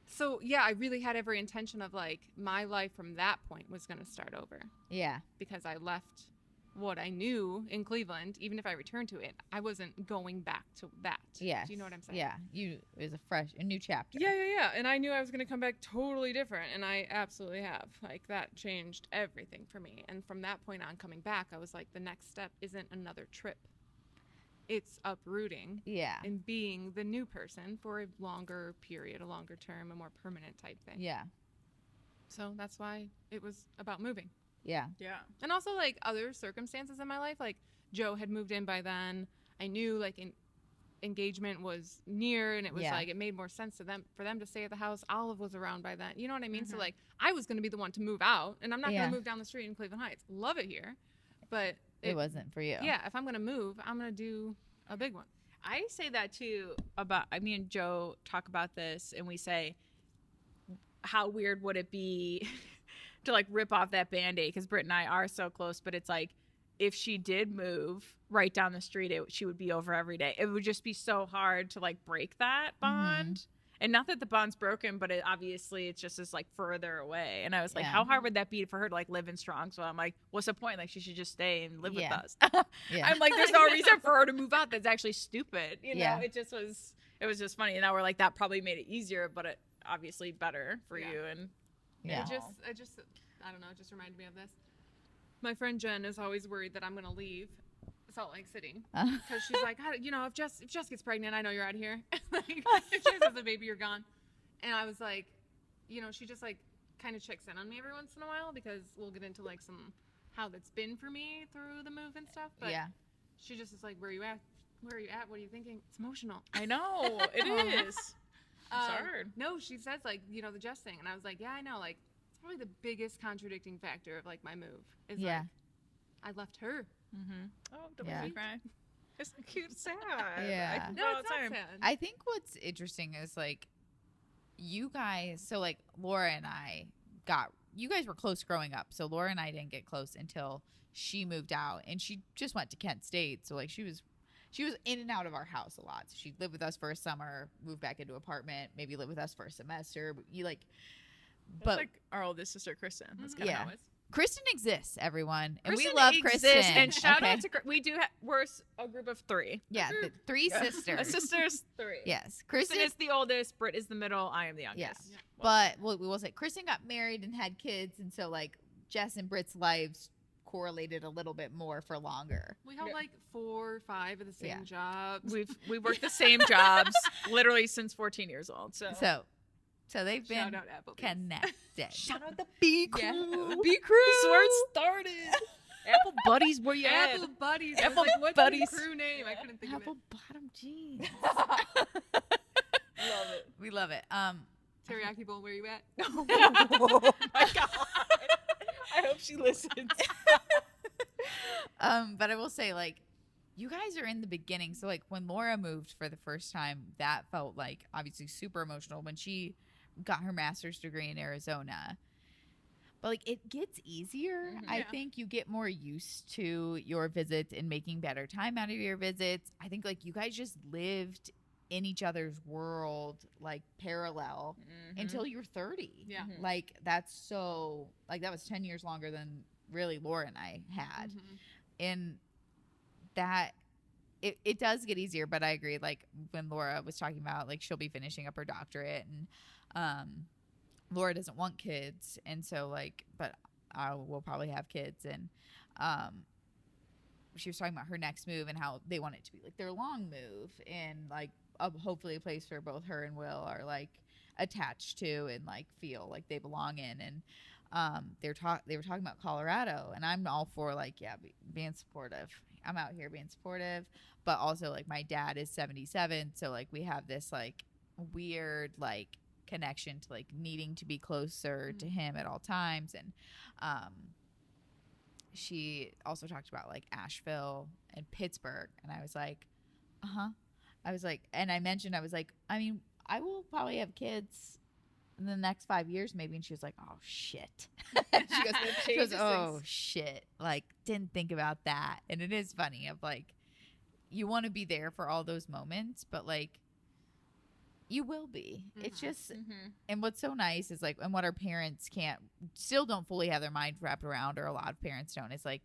So yeah, I really had every intention of like my life from that point was going to start over. Yeah. Because I left what I knew in Cleveland. Even if I returned to it, I wasn't going back to that. Yes. Do you know what I'm saying? Yeah. It was a new chapter. Yeah. And I knew I was going to come back totally different, and I absolutely have. Like that changed everything for me. And from that point on, coming back, I was like, the next step isn't another trip. It's uprooting. Yeah. And being the new person for a longer period, a longer term, a more permanent type thing. Yeah. So that's why it was about moving. Yeah. Yeah. And also like other circumstances in my life, like Joe had moved in by then. I knew like engagement was near, and it was like it made more sense for them to stay at the house. Olive was around by then. You know what I mean? So like I was going to be the one to move out, and I'm not going to move down the street in Cleveland Heights. Love it here, but it wasn't for you. Yeah, if I'm going to move, I'm going to do a big one. I say that too about, me and Joe talk about this, and we say, how weird would it be to like rip off that Band-Aid, because Britt and I are so close, but it's like, if she did move right down the street, she would be over every day. It would just be so hard to like break that bond. And not that the bond's broken, but obviously it's just like further away. And I was like, how hard would that be for her to like live in Strong? So I'm like, what's the point? Like, she should just stay and live with us. I'm like, there's no reason for her to move out. That's actually stupid. You know, it was just funny. And now we're like, that probably made it easier, but it obviously better for you. And I don't know, it just reminded me of this. My friend Jen is always worried that I'm going to leave Salt Lake City because she's like, if Jess gets pregnant, I know you're out of here. Like, if Jess has a baby, you're gone. And I was like, she just like kind of checks in on me every once in a while, because we'll get into like how that's been for me through the move and stuff. But she just is like, where are you at? Where are you at? What are you thinking? It's emotional. I know it is. It's hard. No, she says like, you know, the Jess thing, and I was like, yeah, I know. Like, it's probably the biggest contradicting factor of like my move is like, I left her. Mm-hmm. Oh, don't make me cry. It's cute, sad. Yeah. No, it's not sad. I think what's interesting is like you guys. So like Laura and I you guys were close growing up. So Laura and I didn't get close until she moved out, and she just went to Kent State. So like she was in and out of our house a lot. So she'd live with us for a summer, move back into an apartment, maybe live with us for a semester. But like our oldest sister, Kristen. That's kind of how it is. Kristen exists, everyone, and Kristen we love exists, Kristen. And shout out to we do. We're a group of 3. Yeah, the 3 sisters. A sister's 3. Yes, Kristen is the oldest. Britt is the middle. I am the youngest. Yes, but we will say Kristen got married and had kids, and so like Jess and Britt's lives correlated a little bit more for longer. We held like 4 or 5 of the same jobs. We worked the same jobs literally since 14 years old. So they've been connected. Shout out the B crew. Yeah. B crew. That's where it started. Apple Buddies, where you at? Apple Buddies. Apple like, what's Buddies. the crew name? I couldn't think Apple of it. bottom jeans. Love it. We love it. Teriyaki bowl, where you at? Oh my God. I hope she listens. But I will say, like, you guys are in the beginning. So, like, when Laura moved for the first time, that felt like obviously super emotional when she got her master's degree in Arizona. But, like, it gets easier. Mm-hmm. I think you get more used to your visits and making better time out of your visits. I think, like, you guys just lived in each other's world, like, parallel until you're 30. Yeah. Like, that's so, like, that was 10 years longer than really Laura and I had. And that it does get easier, but I agree, like when Laura was talking about like she'll be finishing up her doctorate, and Laura doesn't want kids, and so like but I will probably have kids, and she was talking about her next move and how they want it to be like their long move, and like hopefully a place where both her and Will are like attached to and like feel like they belong in. And they were talking about Colorado, and I'm all for like being supportive. I'm out here being supportive, but also like my dad is 77, so like we have this like weird like connection to like needing to be closer to him at all times. And she also talked about like Asheville and Pittsburgh, and I was like, I was like, and I mentioned, I was like, I mean, I will probably have kids in the next 5 years maybe. And she was like, oh shit. she goes oh shit, like didn't think about that. And it is funny of like you want to be there for all those moments, but like you will be. It's just and what's so nice is like, and what our parents still don't fully have their mind wrapped around, or a lot of parents don't, is like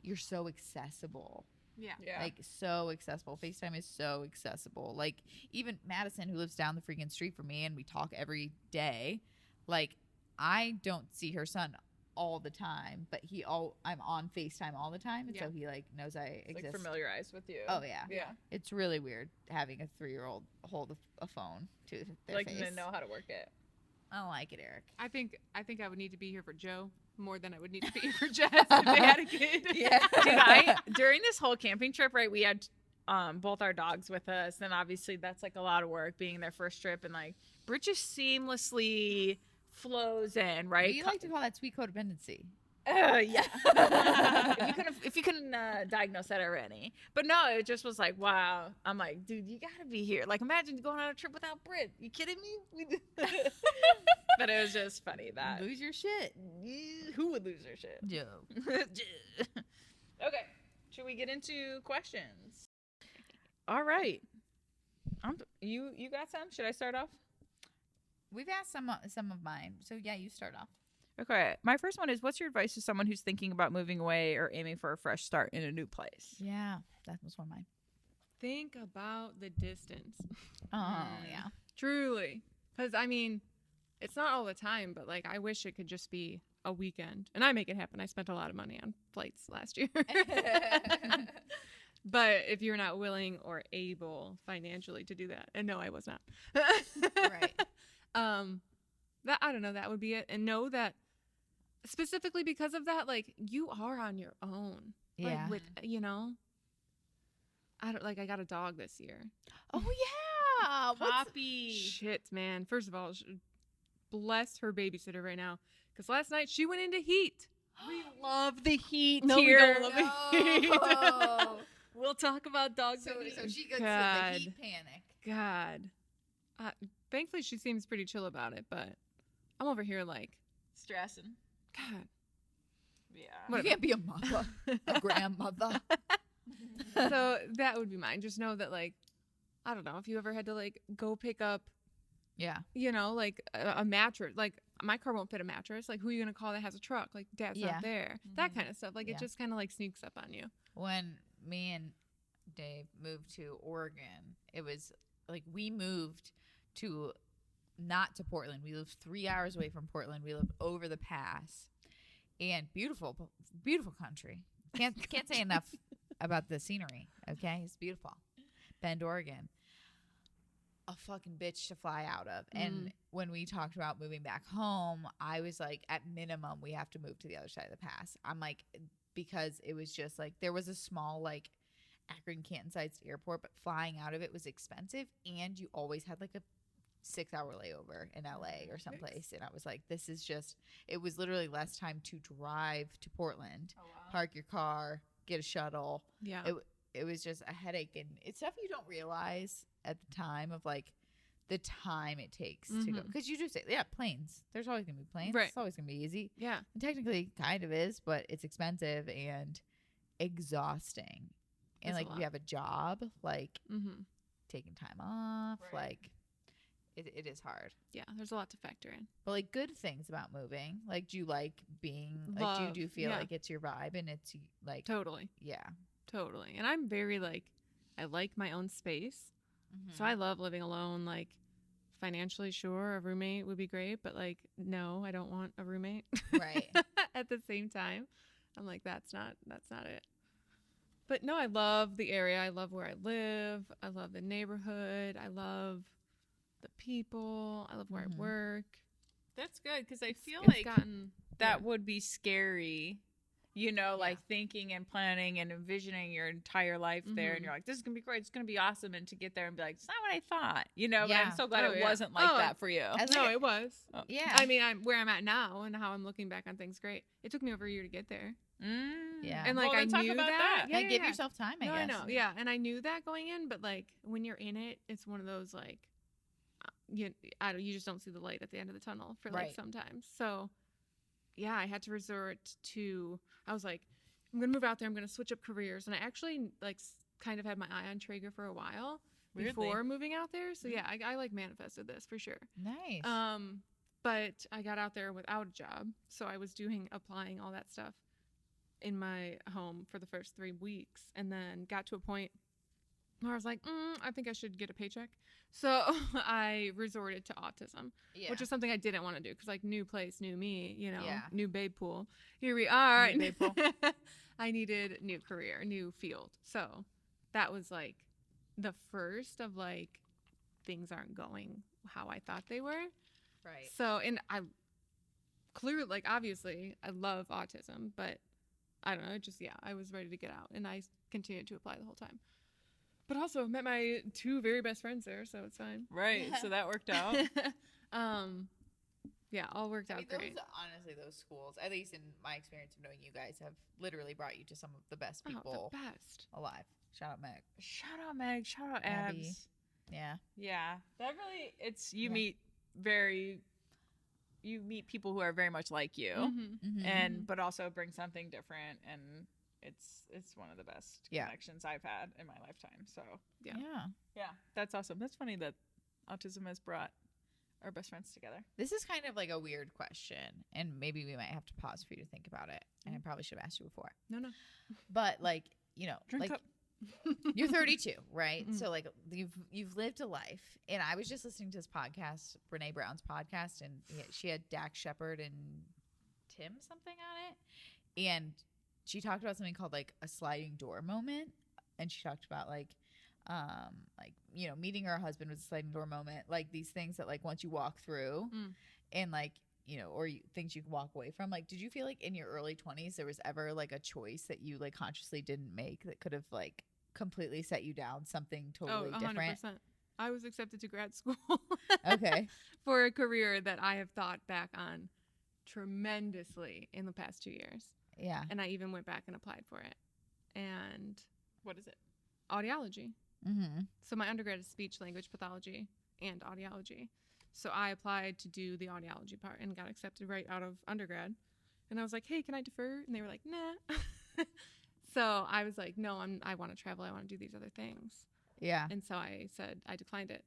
you're so accessible. Yeah. Like so accessible. FaceTime is so accessible. Like even Madison, who lives down the freaking street from me and we talk every day, like I don't see her son all the time, but I'm on FaceTime all the time, and so he like knows I exist. Like familiarized with you. Oh yeah. Yeah. It's really weird having a 3-year-old hold a phone to their like face. to know how to work it. I don't like it, Eric. I think I would need to be here for Joe more than I would need to be here for Jess if they had a kid. Yeah. Dude, during this whole camping trip, right, we had both our dogs with us, and obviously that's like a lot of work being their first trip, and like Brit just seamlessly flows in, right? We like to call that sweet codependency. Yeah. if you couldn't diagnose that already. But no, it just was like, wow. I'm like, dude, you gotta be here. Like, imagine going on a trip without Brit. You kidding me? But it was just funny that Lose your shit. who would lose their shit? Joe. Okay, should we get into questions? All right. You got some? Should I start off? We've asked some of mine, so yeah, you start off. Okay, my first one is, what's your advice to someone who's thinking about moving away or aiming for a fresh start in a new place? Yeah, that was one of mine. Think about the distance. Oh, yeah. Truly. Because, I mean, it's not all the time, but, like, I wish it could just be a weekend. And I make it happen. I spent a lot of money on flights last year. But if you're not willing or able financially to do that, and no, I was not. Right. That, I don't know, that would be it. And know that specifically because of that, like, you are on your own. Yeah. Like, with, you know, I got a dog this year. Oh yeah, Poppy. Shit, man. First of all, bless her babysitter right now, because last night she went into heat. We love the heat No, we here. don't love the heat. No. We'll talk about dogs. So she gets God. the heat panic. God. Thankfully, she seems pretty chill about it, but I'm over here like, Stressing. God. Yeah. You can't be a mother, a grandmother. So that would be mine. Just know that, like, I don't know if you ever had to like go pick up, Yeah. you know, like a mattress. Like my car won't fit a mattress. Like who are you gonna call that has a truck? Like dad's Yeah. not there. Mhm. That kind of stuff. Like Yeah. it just kind of like sneaks up on you. When me and Dave moved to Oregon, it was like we moved not to Portland. We lived 3 hours away from Portland. We lived over the pass, and beautiful country. Can't say enough about the scenery. Okay, it's beautiful. Bend, Oregon, a fucking bitch to fly out of. And when we talked about moving back home, I was like, at minimum, we have to move to the other side of the pass. I'm like, because it was just like there was a small like Akron Canton sized airport, but flying out of it was expensive, and you always had like a 6-hour layover in LA or someplace. And I was like, this is just, it was literally less time to drive to Portland, park your car, get a shuttle. Yeah. It was just a headache, and it's stuff you don't realize at the time of like the time it takes to go, because you do say, yeah, planes, there's always gonna be planes, Right. It's always gonna be easy, Yeah. and technically kind of is, but it's expensive and exhausting. And That's a like lot. if you have a job, like Mm-hmm. taking time off, Right. like it is hard. Yeah. There's a lot to factor in. But like good things about moving, like do you like being like Love, do you feel yeah. like it's your vibe and it's like Totally. yeah. Totally. And I'm very like, I like my own space. So I love living alone. Like financially, sure, a roommate would be great, but like, no, I don't want a roommate. Right. At the same time, I'm like, that's not it. But no, I love the area. I love where I live. I love the neighborhood. I love the people. I love where I work. That's good, because I feel It's like gotten that would be scary. You know, like thinking and planning and envisioning your entire life there, and you're like, this is gonna be great, it's gonna be awesome, and to get there and be like, it's not what I thought, you know. But Yeah. I'm so glad it yeah. wasn't like that for you. As No, like it was. yeah. I mean, I'm where I'm at now and how I'm looking back on things. Great. It took me over a year to get there. Yeah. And like Well, I then talk knew about that. Like, give yourself time, I No, guess. I know. Yeah, and I knew that going in, but like when you're in it, it's one of those like you just don't see the light at the end of the tunnel for like Right. sometimes. So yeah, I had to resort to. I was like, I'm gonna move out there. I'm gonna switch up careers, and I actually like kind of had my eye on Traeger for a while before moving out there. So yeah, I like manifested this for sure. Nice. But I got out there without a job, so I was applying all that stuff in my home for the first 3 weeks, and then got to a point where I was like, I think I should get a paycheck. So I resorted to autism, which is something I didn't want to do because like new place, new me, you know, new babe pool. Here we are. New babe pool. I needed new career, new field. So that was like the first of like things aren't going how I thought they were. Right. So, and I clearly, like, obviously, I love autism, but I don't know, I was ready to get out, and I continued to apply the whole time. But also met my 2 very best friends there, so it's fine. Right. So that worked out. Yeah, all worked out great. Honestly, those schools, at least in my experience of knowing you guys, have literally brought you to some of the best people the best. alive. Shout out Meg. Shout out Meg. Shout out Abby. Abs. Yeah. Yeah. That really, it's, you Yeah. meet people who are very much like you, Mm-hmm. and but also bring something different, and it's one of the best Yeah. connections I've had in my lifetime. So Yeah. yeah, that's awesome. That's funny that autism has brought our best friends together. This is kind of like a weird question, and maybe we might have to pause for you to think about it. And I probably should have asked you before. No. But like, you know, Drink like up. you're 32, right? Mhm. So like you've lived a life. And I was just listening to this podcast, Brene Brown's podcast, and she had Dax Shepard and Tim something on it. And she talked about something called like a sliding door moment. And she talked about like, you know, meeting her husband was a sliding door moment. Like these things that like once you walk through and like, you know, or things you can walk away from. Like, did you feel like in your early 20s there was ever like a choice that you like consciously didn't make that could have like completely set you down something Oh, totally 100%. different? I was accepted to grad school. Okay. For a career that I have thought back on tremendously in the past 2 years. Yeah. And I even went back and applied for it. And What is it? audiology. Mm-hmm. So my undergrad is speech language pathology and audiology. So I applied to do the audiology part and got accepted right out of undergrad. And I was like, hey, can I defer? And they were like, nah. So I was like, no, I want to travel. I want to do these other things. Yeah. And so I said I declined it.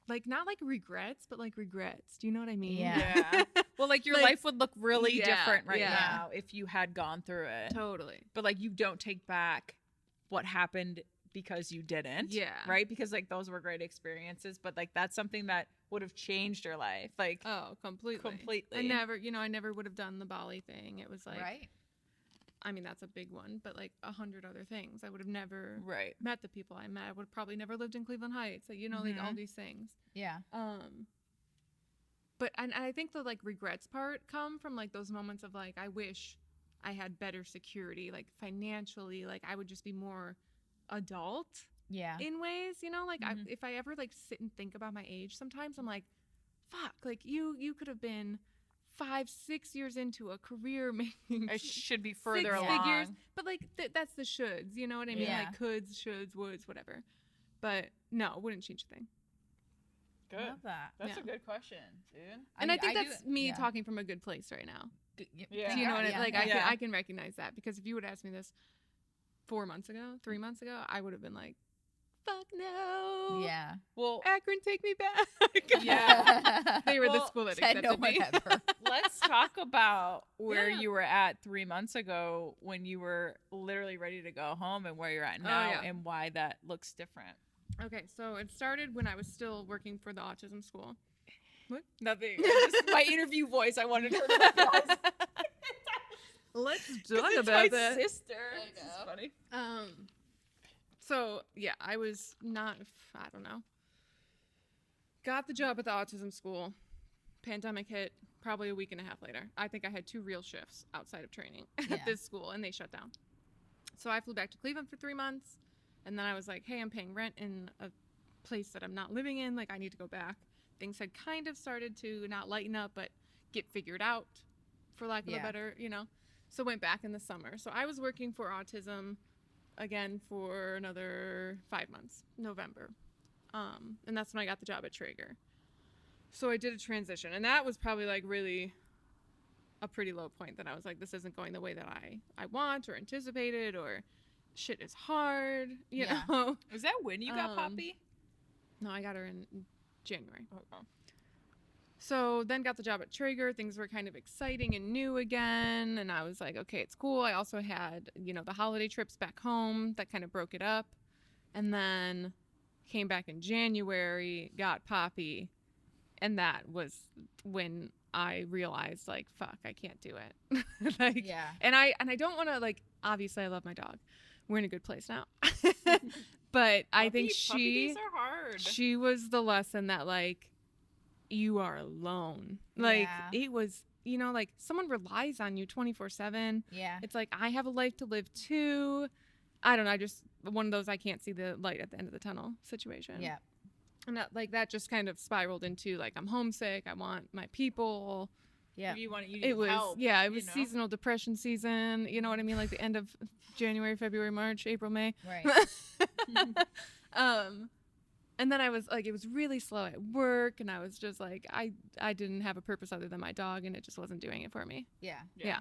Like, not like regrets, but like regrets. Do you know what I mean? Yeah. Well, like your Like, life would look really yeah, different right yeah. now if you had gone through it. Totally. But like you don't take back what happened because you didn't. Yeah. Right? Because like those were great experiences, but like that's something that would have changed your life. Like Oh, completely. completely. I never would have done the Bali thing. It was like, Right. I mean, that's a big one, but like 100 other things. I would have never Right. met the people I met. I would have probably never lived in Cleveland Heights. Like, like all these things. Yeah. But and I think the like regrets part come from like those moments of like, I wish I had better security, like financially, like I would just be more adult Yeah. in ways, like if I ever like sit and think about my age, sometimes I'm like, fuck, like you could have been 5-6 years into a career making It should be further 6 along. figures, but like that's the shoulds, you know what I mean? Yeah. Like coulds, shoulds, woulds, whatever. But no, wouldn't change a thing. Good. Love that. That's Yeah. a good question, dude. And I think that's me yeah. talking from a good place right now. Yeah. Do you know what Yeah. I like? Yeah. I can recognize that, because if you would ask me this 4 months ago, 3 months ago, I would have been like, fuck no. Yeah. Well, Akron, take me back. Yeah. They were the Well, school that Said accepted no one me. ever. let's talk about where Yeah. you were at 3 months ago when you were literally ready to go home and where you're at now yeah. and why that looks different. Okay, so it started when I was still working for the autism school. Nothing. Just my interview voice. I wanted her to recognize. Let's 'Cause talk it's about my that. sister. There you This is go. funny. So yeah, I was not, I don't know. Got the job at the autism school. Pandemic hit probably a week and a half later. I think I had 2 real shifts outside of training Yeah. at this school, and they shut down. So I flew back to Cleveland for 3 months, and then I was like, hey, I'm paying rent in a place that I'm not living in. Like, I need to go back. Things had kind of started to not lighten up, but get figured out, for lack of a Yeah. better, So went back in the summer. So I was working for autism again for another 5 months, November. And that's when I got the job at Traeger. So I did a transition, and that was probably like really a pretty low point, that I was like, this isn't going the way that I want or anticipated, or shit is hard, you Yeah. know? Was that when you got Poppy? No, I got her in January. Okay. So then got the job at Traeger. Things were kind of exciting and new again. And I was like, okay, it's cool. I also had, the holiday trips back home that kind of broke it up. And then came back in January, got Poppy. And that was when I realized, like, fuck, I can't do it. Like, Yeah. And I don't want to, like, obviously I love my dog. We're in a good place now. But I think puppy days are hard. she was the lesson that, like, you are alone. Like, Yeah. it was, like, someone relies on you 24/7. Yeah. It's like, I have a life to live too. I don't know. I just, one of those I can't see the light at the end of the tunnel situation. Yeah. And that just kind of spiraled into, like, I'm homesick. I want my people. Yeah. You need It was, help. it was seasonal depression season. You know what I mean? Like the end of January, February, March, April, May. Right. And then I was like, it was really slow at work, and I was just like, I didn't have a purpose other than my dog, and it just wasn't doing it for me. Yeah. Yeah.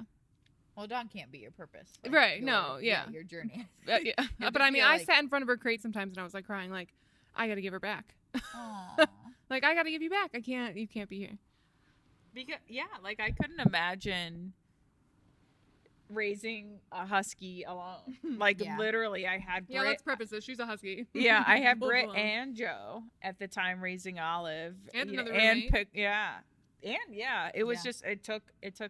Well, dog can't be your purpose. Right, no, yeah. Your journey. Yeah. You But I mean, feel I like- sat in front of her crate sometimes, and I was like crying, like, I got to give her back. Aw. Like, I got to give you back. You can't be here. Because like I couldn't imagine raising a husky alone. Like Yeah. literally, I had Yeah, Brit. let's preface this. She's a husky. Yeah, I had Full Britt blown. and Joe at the time raising Olive. And you know, another roommate. It was Yeah. just it took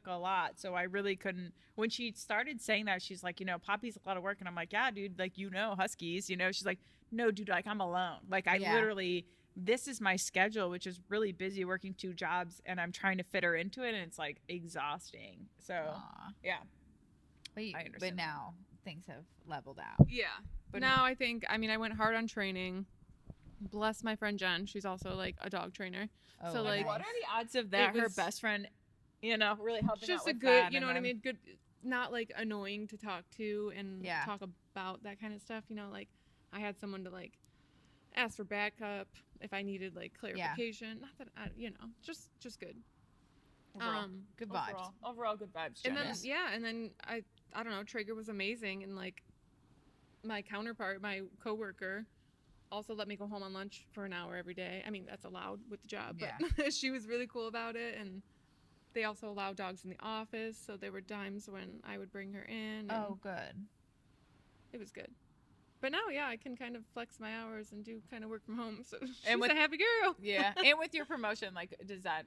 a lot. So I really couldn't. When she started saying that, she's like, Poppy's a lot of work, and I'm like, yeah, dude, like huskies, She's like, no, dude, like I'm alone. Like I Yeah. literally. This is my schedule, which is really busy working 2 jobs, and I'm trying to fit her into it, and it's like exhausting. So Aw. yeah, But I but understand. now things have leveled out. Yeah. But now I think, I went hard on training. Bless my friend Jen. She's also like a dog trainer. Oh, so like, what are the odds of that? Her best friend, really helping just out with a good, that, you know what I mean? Good, not like annoying to talk to and Yeah. talk about that kind of stuff. Like I had someone to like ask for backup if I needed like clarification. Not that just good. Overall, good vibes. Overall good vibes. And Janice. then and then I don't know. Traeger was amazing, and like my counterpart, my coworker, also let me go home on lunch for an hour every day. I mean, that's allowed with the job, but she was really cool about it. And they also allow dogs in the office, so there were times when I would bring her in. Oh, good. It was good. But now, I can kind of flex my hours and do kind of work from home. So she's with a happy girl. Yeah, and with your promotion, like, does that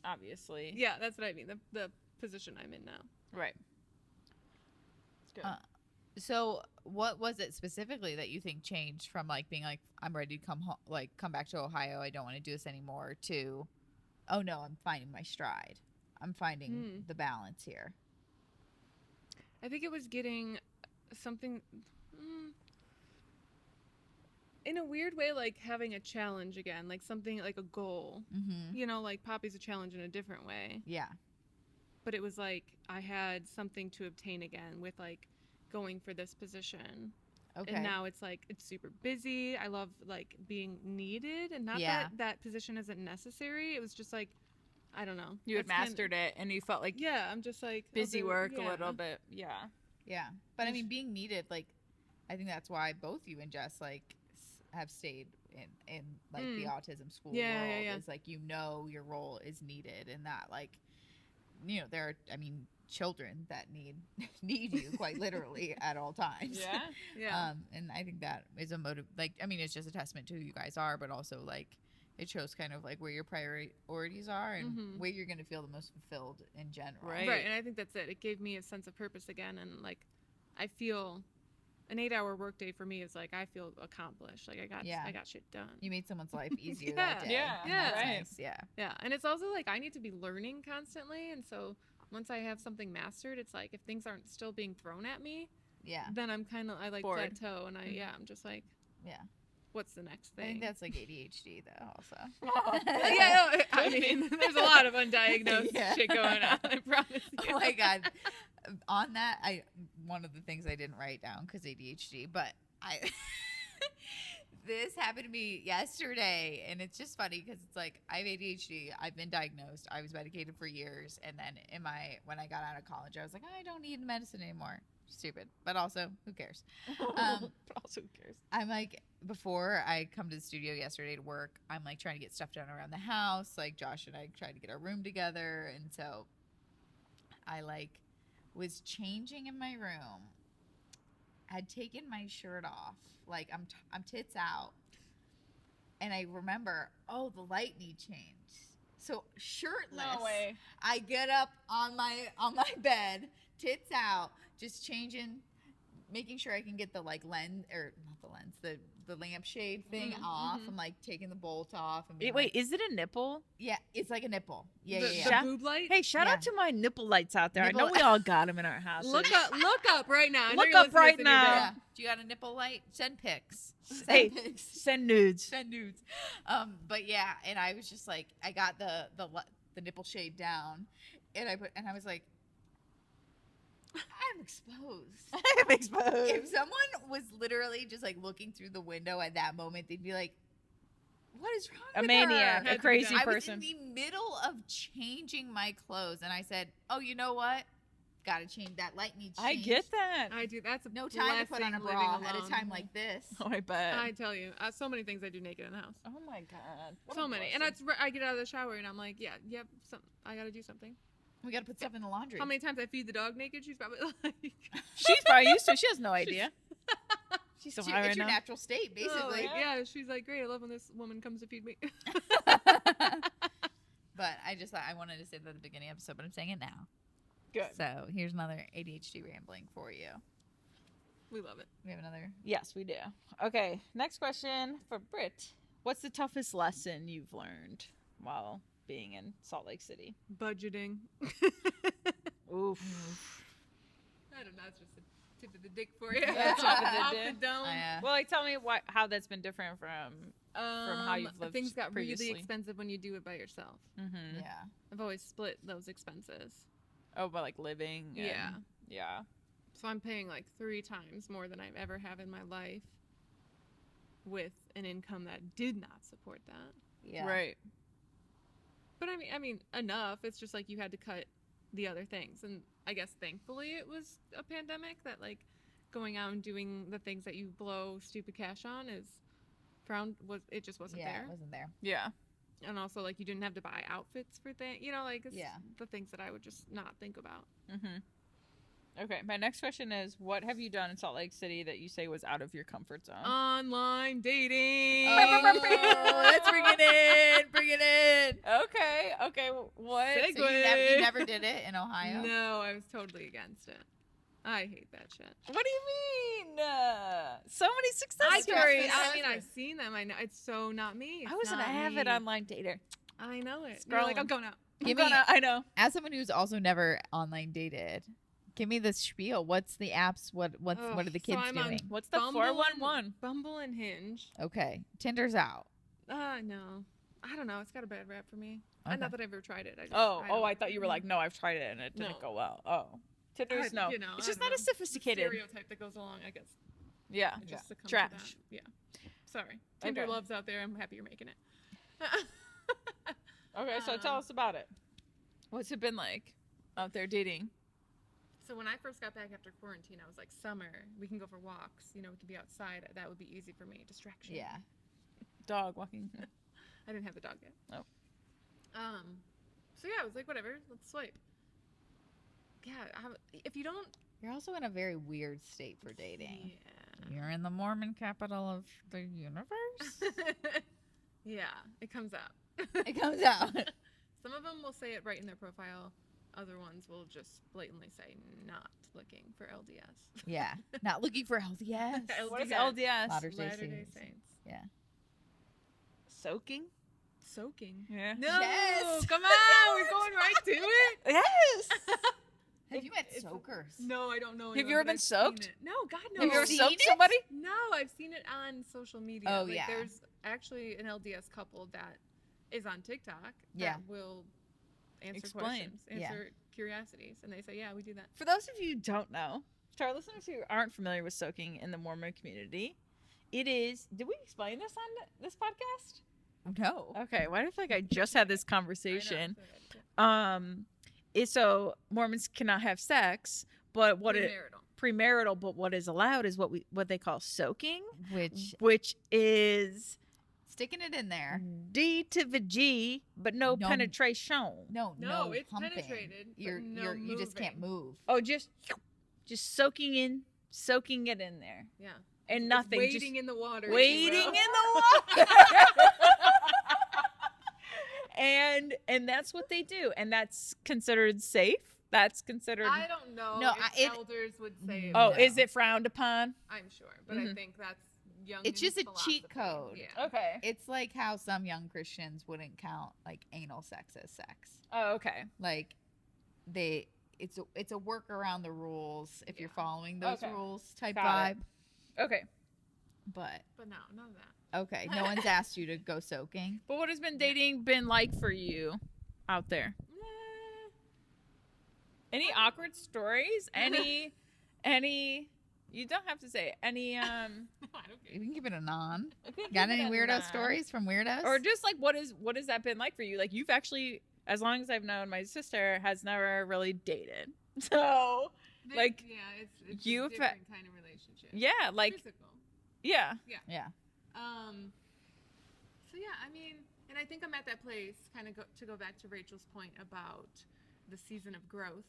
obviously? Yeah, that's what I mean. The position I'm in now. Right. It's good. So what was it specifically that you think changed from like being like, I'm ready to come back to Ohio, I don't want to do this anymore, to, oh no, I'm finding my stride, I'm finding the balance here? I think it was getting something in a weird way, like having a challenge again, like something like a goal. Like Poppy's a challenge in a different way. Yeah. But it was like I had something to obtain again with like going for this position. Okay. And now it's like it's super busy. I love like being needed, and not that position isn't necessary. It was just like, I don't know. You had mastered it, and you felt like I'm just like busy work a little bit. Yeah. But I mean, being needed, like, I think that's why both you and Jess like have stayed in like the autism school world. Is like, your role is needed, and that like, there are, I mean, children that need you quite literally at all times. And I think that is a motive. Like, I mean, it's just a testament to who you guys are, but also like it shows kind of like where your priorities are and where you're going to feel the most fulfilled in general. Right. And I think that's it. It gave me a sense of purpose again, and like I feel an 8-hour workday for me is like I feel accomplished. Like I got shit done. You made someone's life easier that day. Right. Nice. Yeah. And it's also like I need to be learning constantly, and so once I have something mastered, it's like if things aren't still being thrown at me, then I'm kind of I like bored. plateau, and I'm just like what's the next thing? I think that's like ADHD though also. I mean there's a lot of undiagnosed shit going on, I promise you. Oh my god. On that, one of the things I didn't write down because ADHD, but this happened to me yesterday, and it's just funny because it's like I have ADHD. I've been diagnosed. I was medicated for years, and then when I got out of college, I was like, I don't need medicine anymore. Stupid, but also who cares? But also who cares? I'm like, before I come to the studio yesterday to work, I'm like trying to get stuff done around the house. Like Josh and I tried to get our room together, and so I like was changing in my room. Had taken my shirt off, like I'm tits out, and I remember, oh, the light need changed. So shirtless, no way. I get up on my bed, tits out, just changing, making sure I can get the like lens, or not the lens, the lampshade thing off. I'm like taking the bolt off. And wait, is it a nipple? Yeah, it's like a nipple. Yeah. The boob light? Hey, shout out to my nipple lights out there. I know we all got them in our house. Look up right now. Look up right now. Yeah. Do you got a nipple light? Send pics. Send nudes. Send nudes. But yeah, and I was just like, I got the nipple shade down, and I was like, I'm exposed. If someone was literally just like looking through the window at that moment, they'd be like, what is wrong with maniac, her? a crazy person. I was in the middle of changing my clothes, and I said, oh, you know what? Gotta change. That light needs change. I get that. I do. That's no time to put on a bra at a time like this. Oh, I bet. I tell you, so many things I do naked in the house. Oh my god. So many. And I get out of the shower and I'm like, I gotta do something. We gotta put stuff in the laundry. How many times I feed the dog naked? She's probably like... She's probably used to it. She has no idea. She's so high right it's your now. natural state, basically. Oh, yeah, she's like, great, I love when this woman comes to feed me. But I just thought I wanted to say that at the beginning of the episode, but I'm saying it now. Good. So here's another ADHD rambling for you. We love it. We have another? Yes, we do. Okay, next question for Britt. What's the toughest lesson you've learned while being in Salt Lake City? Budgeting. Oof. I don't know. It's just Tip of the dick for you. That's tip of the Off dick. the dome. Well, like, tell me how that's been different from how you've lived Things got previously. really expensive when you do it by yourself. Mm-hmm. Yeah. I've always split those expenses. Oh, but like living. And, yeah. So I'm paying like 3 times more than I've ever have in my life with an income that did not support that. Yeah. Right. But I mean, enough. It's just like you had to cut the other things, and I guess thankfully it was a pandemic that like going out and doing the things that you blow stupid cash on is frowned. It just wasn't Yeah, there. it wasn't there. Yeah. And also like you didn't have to buy outfits for things. You know, like it's Yeah. the things that I would just not think about. Mm-hmm. Okay, my next question is, what have you done in Salt Lake City that you say was out of your comfort zone? Online dating. Let's bring it in. Bring it in. Okay, what? Segue. So you never did it in Ohio? No, I was totally against it. I hate that shit. What do you mean? So many success I stories. I mean, I've seen them. I know it's so not me. It's I was an not avid me. online dater. I know it. You're like, Scrolling. I'm going out. I know. As someone who's also never online dated, give me the spiel. What's the apps? What are the kids I'm on doing? What's the Bumble 411? Bumble and Hinge. Okay, Tinder's out. No. I don't know. It's got a bad rap for me. Okay. Not that I've ever tried it. I thought you were like, no, I've tried it and it didn't No. go well. Oh. Tinder's no. You know, it's I just don't not as know. sophisticated. Stereotype that goes along, I guess. Yeah. I just succumb to Trash. that. Yeah. Sorry. Tinder Okay. loves out there. I'm happy you're making it. Okay, so tell us about it. What's it been like out there dating? So when I first got back after quarantine, I was like, summer, we can go for walks. You know, we can be outside. That would be easy for me. Distraction. Yeah. Dog walking. I didn't have the dog yet. Oh. So yeah, I was like, whatever, let's swipe. Yeah, if you don't. You're also in a very weird state for dating. Yeah. You're in the Mormon capital of the universe. Yeah, it comes out. It comes out. Some of them will say it right in their profile. Other ones will just blatantly say not looking for LDS. Yeah. Not looking for LDS. What is LDS? Latter-day Latter-day Saints. Saints. Yeah. Soaking? Soaking. Yeah. No, Yes. come on, we're going right to it. Yes. Have you met It's- soakers? No, I don't know. Have you anyone, ever but been I've seen soaked? it. No, God, no. Have you ever seen soaked it? somebody? No, I've seen it on social media. Oh, like, yeah. There's actually an LDS couple that is on TikTok Yeah. that will answer Explain. questions, Yeah. answer curiosities, and they say, yeah, we do that. For those of you who don't know, to our listeners who aren't familiar with soaking in the Mormon community, it is. Did we explain this on this podcast? No. Okay, why do I feel like I just had this I know, conversation? so that's it. Is so Mormons cannot have sex, but premarital, but what is allowed is what they call soaking, which is Sticking it in there. D to the G, but no No. penetration. No, it's humping. penetrated, but You just can't move. Oh, just soaking it in there, Yeah. and It's nothing. Waiting just in the water. if you waiting will. in the water. and that's what they do, and that's considered safe. That's considered. I don't know. No, if elders would say. Oh, No. is it frowned upon? I'm sure, but I Mhm. think that's young. It's just a cheat code. Yeah. Okay. It's like how some young Christians wouldn't count like anal sex as sex. Oh, okay. Like it's a work around the rules if you're Yeah. following those Okay. rules type Got it. vibe. Okay. But But no, none of that. okay, no one's asked you to go soaking. But what has been dating been like for you out there? Any awkward stories? Any? You don't have to say it. Any. I don't You can give it a non. Give Got it any a weirdo nod. stories from weirdos? Or just like what has that been like for you? Like you've actually, as long as I've known, my sister has never really dated. So like, yeah, it's you've a different kind of relationship. yeah, like Physical. yeah. yeah. So yeah, I mean, and I think I'm at that place, kind of to go back to Rachel's point about the season of growth,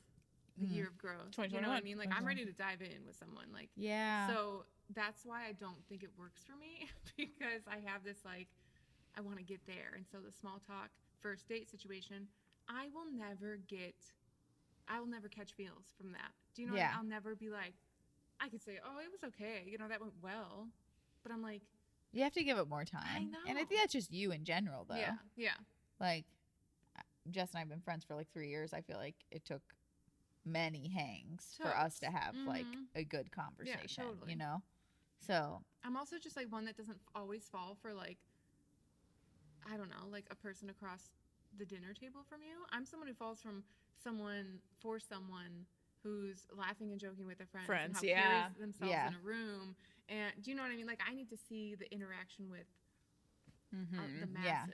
the Mhm. year of growth. 2021. You know what I mean? Like I'm ready to dive in with someone. Like Yeah. so that's why I don't think it works for me because I have this like I want to get there, and so the small talk first date situation, I will never catch feels from that. Do you know? Yeah. I'll never be like, I could say, oh, it was okay. You know, that went well, but I'm like. You have to give it more time. And I know. think that's just you in general, though. Yeah. Like, Jess and I have been friends for like 3 years. I feel like it took many hangs for us to have like a good conversation, totally. you know? So I'm also just like one that doesn't always fall for like, I don't know, like a person across the dinner table from you. I'm someone who falls for someone who's laughing and joking with their friends and how carries themselves in a room. And do you know what I mean? Like I need to see the interaction with the masses.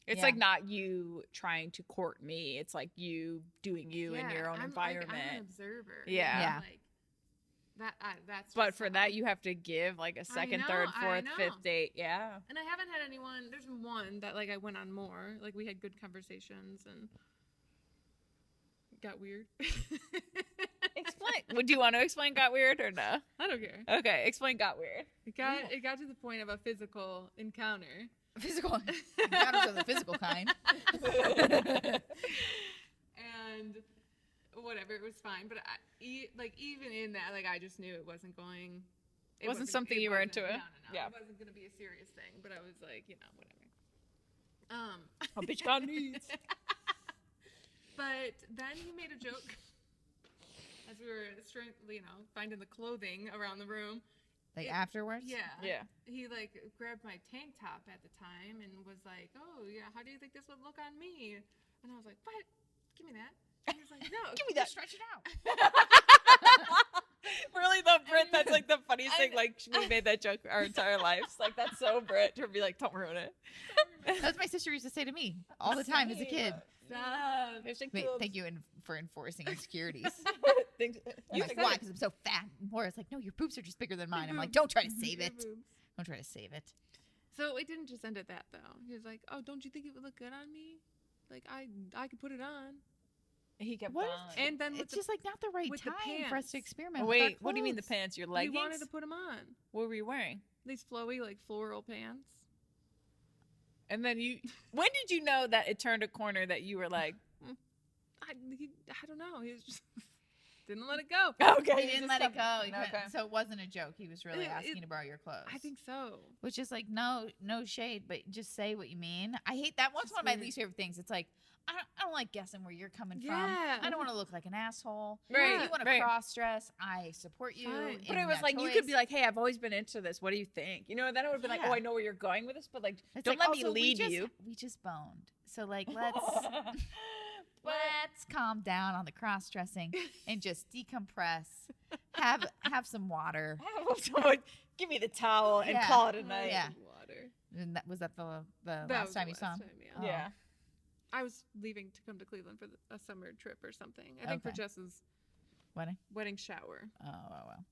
It's like not you trying to court me. It's like you doing you in your own environment. I'm an observer. Yeah. Like, that's. But for that, you have to give like a second, third, fourth, fifth date. Yeah. And I haven't had anyone. There's one that like I went on more. Like we had good conversations and got weird. Explain. Would you want to explain got weird or no? I don't care. Okay, explain got weird. It got to the point of a physical encounter. Physical encounters of the physical kind. And whatever, it was fine. But even in that, like I just knew it wasn't going. It wasn't something you were into. No. Yeah. It wasn't going to be a serious thing. But I was like, whatever. A bitch got needs. But then he made a joke as we were, finding the clothing around the room. Like afterwards? Yeah. Yeah. He like grabbed my tank top at the time and was like, "Oh yeah, how do you think this would look on me?" And I was like, "What? Give me that." And he was like, "No, Give me that. Stretch it out. Really though, Britt, that's like the funniest thing. Like we made that joke our entire lives. Like that's so Britt to be like, don't ruin it. That's what my sister used to say to me all the time as a kid. Stop." Wait, thank you for enforcing insecurities. Things, I'm like, why? Because I'm so fat. And Laura's like, no, your boobs are just bigger than mine. I'm like, don't try to save it. Don't try to save it. So it didn't just end at that though. He was like, "Oh, don't you think it would look good on me? Like I could put it on." He kept What? on. And then It's just like not the right with the time for us pants. to experiment. Oh, with our wait, what do you mean the clothes. pants? Your we leggings? wanted to put them on. What were you wearing? These flowy like floral pants. And then when did you know that it turned a corner that you were like, I don't know. He was just didn't let it go. okay, He didn't let it go. He Okay. couldn't- So it wasn't a joke. He was really asking to borrow your clothes. I think so. Which is like no shade, but just say what you mean. I hate that. That's Just one of my weird. least favorite things. It's like I don't like guessing where you're coming Yeah. from. I don't want to look like an asshole. Right, If you want to right. cross dress, I support you. Fine. But in it was that like you choice. could be like, "Hey, I've always been into this. What do you think?" You know, then it would have been like, Yeah. "Oh, I know where you're going with this," but like, It's don't like, let me also, lead you. We just boned, so like let's calm down on the cross dressing and just decompress. Have some water. Someone give me the towel and Yeah. call it a night. Yeah. Water. And was that the That last was time the you saw last him? time, yeah. Oh. Yeah. I was leaving to come to Cleveland for a summer trip or something. I think for Okay. Jess's Wedding? shower. Oh well.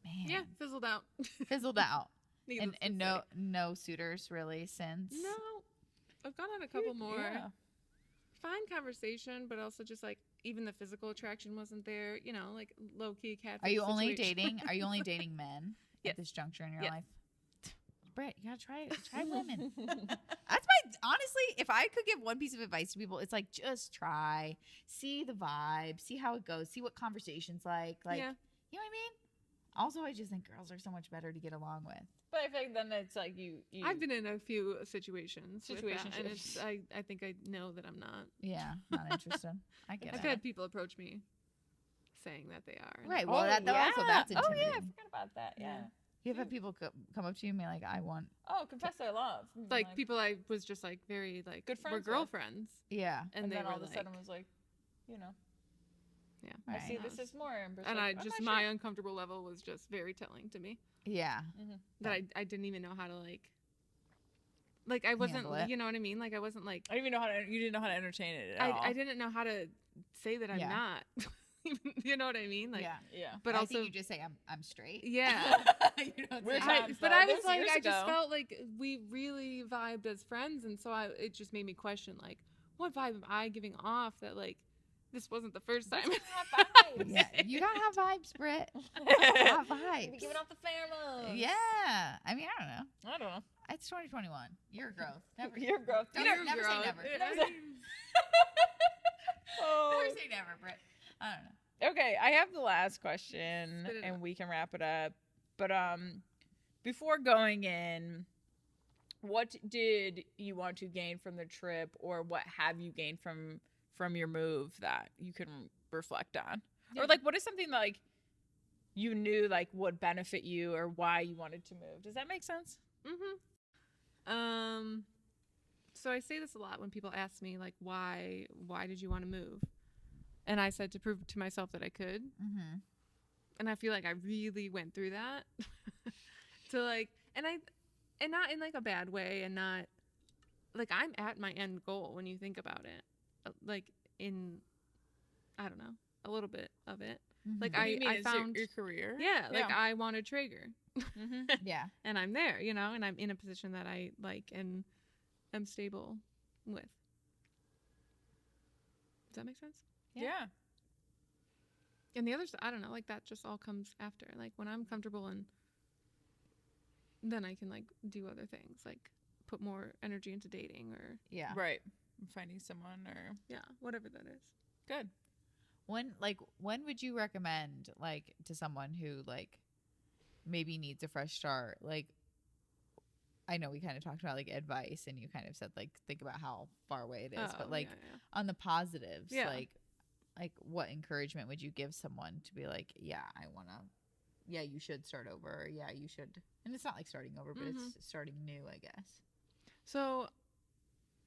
Man. Yeah, fizzled out. Fizzled out. Needless And to say. no suitors really since. No, I've gone on a couple more. Yeah. Fine conversation, but also just like even the physical attraction wasn't there. Like low key cat. Are you only dating? Are you only dating men Yes. at this juncture in your Yes. life? Britt, you gotta try women. That's honestly, if I could give one piece of advice to people, it's like just try, see the vibe, see how it goes, see what conversations like, Yeah. you know what I mean? Also, I just think girls are so much better to get along with. But I think then it's like you I've been in a few situations. With that, and Situationships. it's I think I know that I'm not. Yeah, not interested. I get I've it. had people approach me saying that they are. and Right. I'm Well, like, also that's Oh yeah, I intimidating. forgot about that. Yeah. You've had people come up to you and be like, "I want." Oh, confess their love. like people I was just like very like Good we're friends with. girlfriends, Yeah. and, and they then were all of a like, sudden was like, yeah. I see Right. this is more. And Britt's And like, I I'm just not my sure. uncomfortable level was just very telling to me Yeah. that I didn't even know how to like I wasn't Handle it. you know what I mean, like I wasn't like I didn't even know how to. You didn't know how to entertain it at all. I didn't know how to say that I'm Yeah. not. You know what I mean? Like yeah. Yeah. but I also think you just say I'm straight. yeah. You don't We're say- times, But though. I This was like, years I just ago. felt like we really vibed as friends, and so it just made me question, like, what vibe am I giving off that, like, this wasn't the first time? Yeah, you gotta have vibes, Britt. Have Have vibes. Giving off the pheromones. Yeah. I mean, I don't know. I don't know. It's 2021. Year of growth. Never, Your growth. Don't You're never say gross. never. Never say- Oh. never say never, Britt. I don't know. Okay, I have the last question, Spit it and out. we can wrap it up. But before going in, what did you want to gain from the trip, or what have you gained from your move that you can reflect on? Yeah. Or like, what is something that, like, you knew like would benefit you or why you wanted to move? Does that make sense? So I say this a lot when people ask me like, why did you want to move? And I said to prove to myself that I could. Mm-hmm. And I feel like I really went through that. To like, and not in like a bad way, and not like I'm at my end goal when you think about it. Like in, I don't know, a little bit of it. Mm-hmm. Like What do you mean? I Is found your career. Yeah, like I wanted Traeger. Yeah. And I'm there, you know, and I'm in a position that I like and am stable with. Does that make sense? Yeah. And the other stuff, I don't know, like that just all comes after. Like when I'm comfortable, and then I can like do other things, like put more energy into dating or Yeah. Right. Finding someone or whatever that is. good. When would you recommend like to someone who like maybe needs a fresh start? Like, I know we kind of talked about like advice, and you kind of said like think about how far away it is, but like on the positives, like what encouragement would you give someone to be like, yeah, you should start over, or yeah, you should, and it's not like starting over, but it's starting new, I guess. So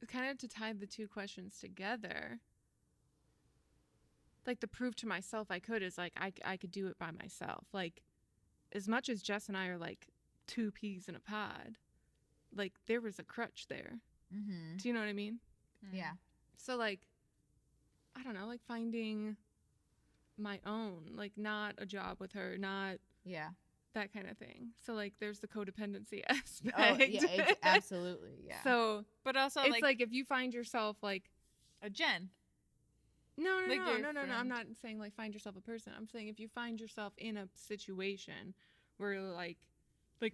kind of to tie the two questions together, like the proof to myself I could is like I could do it by myself. Like as much as Jess and I are like two peas in a pod, like there was a crutch there. Mm-hmm. Do you know what I mean? Yeah. So like, I don't know, like finding my own, like not a job with her, not that kind of thing. So like there's the codependency aspect. Oh yeah, it's absolutely, yeah. So But also it's like if you find yourself like a Jen. No, Like your I'm friend. not saying like find yourself a person. I'm saying if you find yourself in a situation where like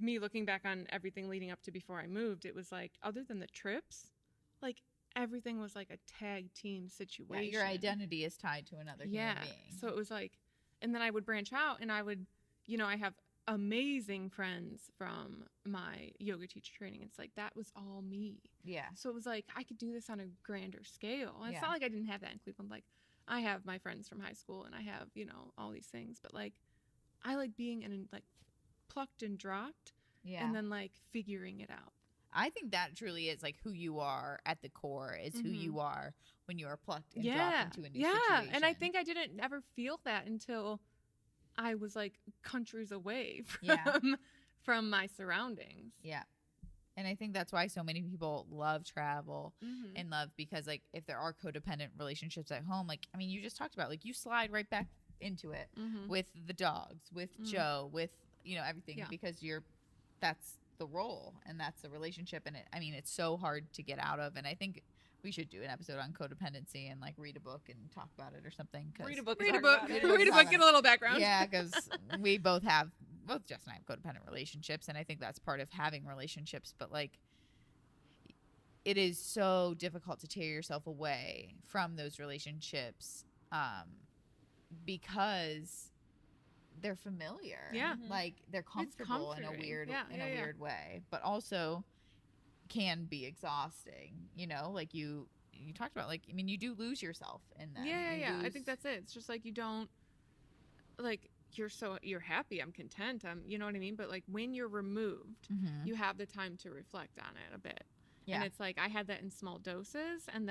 me looking back on everything leading up to before I moved, it was like other than the trips, like everything was like a tag team situation. Yeah, your identity is tied to another human being. So it was like, and then I would branch out, and I would, you know, I have amazing friends from my yoga teacher training. It's like that was all me. Yeah. So it was like I could do this on a grander scale. And it's Yeah. not like I didn't have that in Cleveland. Like I have my friends from high school, and I have, you know, all these things. But like I like being in like plucked and dropped, and then like figuring it out. I think that truly is like who you are at the core, is who you are when you are plucked and dropped into a new situation. And I think I didn't ever feel that until I was like countries away from my surroundings. Yeah. And I think that's why so many people love travel and love, because like if there are codependent relationships at home, like, I mean, you just talked about like you slide right back into it with the dogs, with Joe, with, you know, everything, because that's the role and that's the relationship. And I mean, it's so hard to get out of. And I think we should do an episode on codependency and like read a book and talk about it or something. Read a book. Get a little background. Yeah, because both Jess and I have codependent relationships, and I think that's part of having relationships. But like, it is so difficult to tear yourself away from those relationships because they're familiar. Yeah. Like they're comfortable in a weird weird way, but also can be exhausting, you know, like you talked about, like, I mean, you do lose yourself in them. I think that's it. It's just like you don't, like, you're happy, I'm content, you know what I mean? But like when you're removed, you have the time to reflect on it a bit. Yeah. And it's like I had that in small doses, and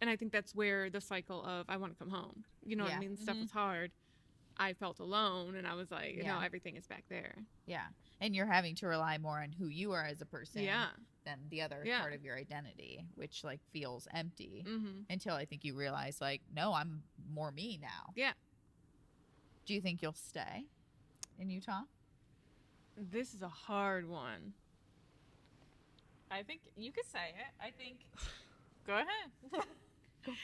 I think that's where the cycle of I want to come home. You know what I mean? Stuff was hard. I felt alone, and I was like, you know, everything is back there. Yeah. And you're having to rely more on who you are as a person than the other part of your identity, which like feels empty until I think you realize like, no, I'm more me now. Yeah. Do you think you'll stay in Utah? This is a hard one. I think you could say it. I think. Go ahead.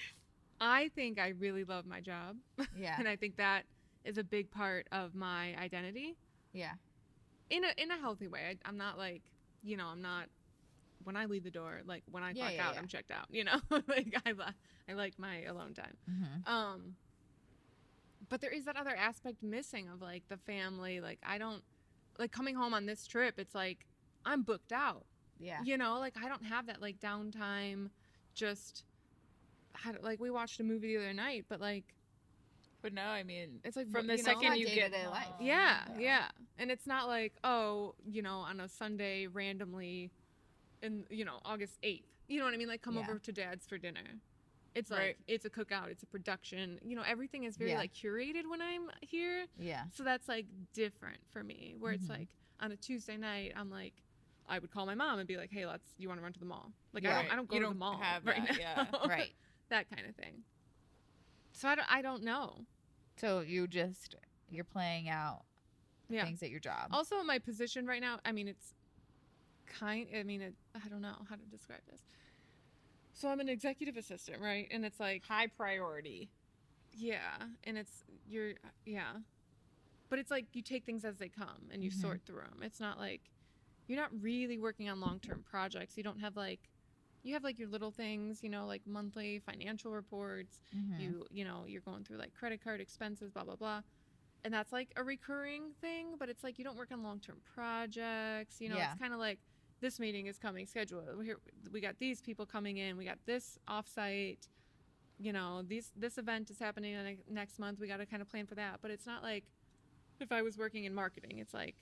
I think I really love my job. Yeah. And I think that is a big part of my identity. Yeah. In a healthy way. I'm not like, you know, I'm not, when I leave the door, like when I clock out, I'm checked out, you know? Like I like my alone time. But there is that other aspect missing of like the family. Like I don't, like coming home on this trip, it's like I'm booked out. Yeah. You know, like I don't have that like downtime. Just like we watched a movie the other night, but like But no, I mean, It's like from the you know, second you get day-to-day life. Yeah. And it's not like, oh, you know, on a Sunday randomly in, you know, August 8th. You know what I mean? Like come over to Dad's for dinner. It's like, it's a cookout, it's a production. You know, everything is very like curated when I'm here. Yeah. So that's like different for me where it's like on a Tuesday night, I'm like, I would call my mom and be like, hey, you want to run to the mall? Like, I don't go to the mall right now. Yeah. Right. That kind of thing. So I don't know. So you're playing out things at your job. Also, my position right now, I mean, I don't know how to describe this. So I'm an executive assistant, right? And it's like high priority. Yeah. And but it's like you take things as they come and you sort through them. It's not like you're not really working on long-term projects. You don't have you have like your little things, you know, like monthly financial reports. You know, you're going through like credit card expenses, blah, blah, blah. And that's like a recurring thing, but it's like you don't work on long-term projects. You know, it's kind of like this meeting is coming scheduled. We got these people coming in. We got this offsite. You know, this event is happening next month. We got to kind of plan for that. But it's not like if I was working in marketing, it's like,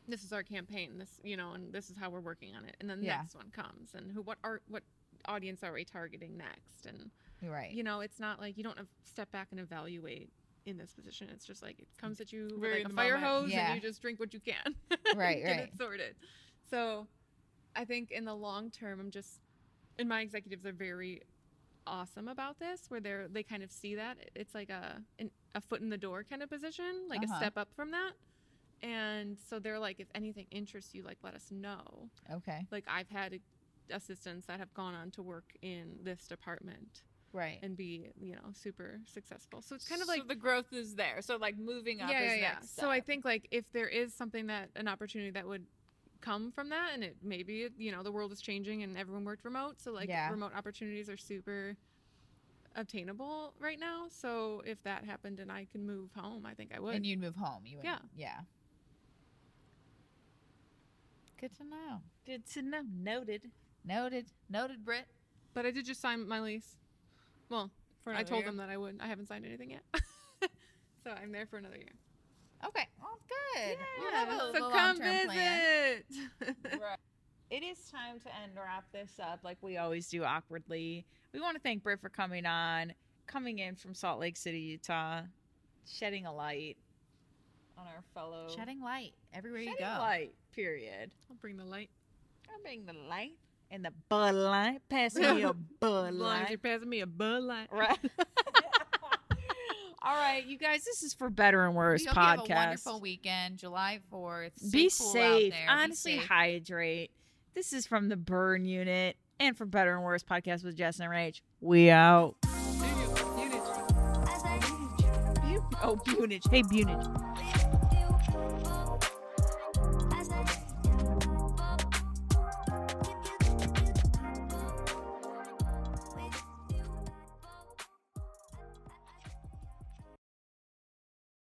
this is our campaign, this, you know, and this is how we're working on it. And then the next one comes and what audience are we targeting next? And, you know, it's not like you don't step back and evaluate in this position. It's just like, it comes at you with like a fire hose and you just drink what you can. Get it sorted. So I think in the long term, and my executives are very awesome about this, where they kind of see that it's like a foot in the door kind of position, like a step up from that. And so they're like, if anything interests you, like, let us know. Okay. Like, I've had assistants that have gone on to work in this department. Right. And be, you know, super successful. So it's kind of like... So the growth is there. So, like, moving up is next step. So I think, like, if there is an opportunity that would come from that, and you know, the world is changing and everyone worked remote. So, like, remote opportunities are super obtainable right now. So if that happened and I could move home, I think I would. And you'd move home. You would. Yeah. Good to know. Good to know. Noted, Britt. But I did just sign my lease. Well, I told them that I would. I haven't signed anything yet. So I'm there for another year. Okay. Well, good. Yeah. We'll have So come visit. Right. It is time to wrap this up like we always do awkwardly. We want to thank Britt for coming in from Salt Lake City, Utah, shedding a light on our fellow. Shedding light everywhere you go. Shedding light, period. I'll bring the light. I'll bring the light and the Bud Light. Pass me a Bud Light. You're passing me a Bud Light. Right. All right, you guys, this is for Better and Worse We hope podcast. you have a wonderful weekend, July 4th. Be cool safe. Out there. Honestly, hydrate. This is from the Burn Unit and for Better and Worse podcast with Jess and Rach. We out. Bunage. Oh, Bunage. Hey, Bunage.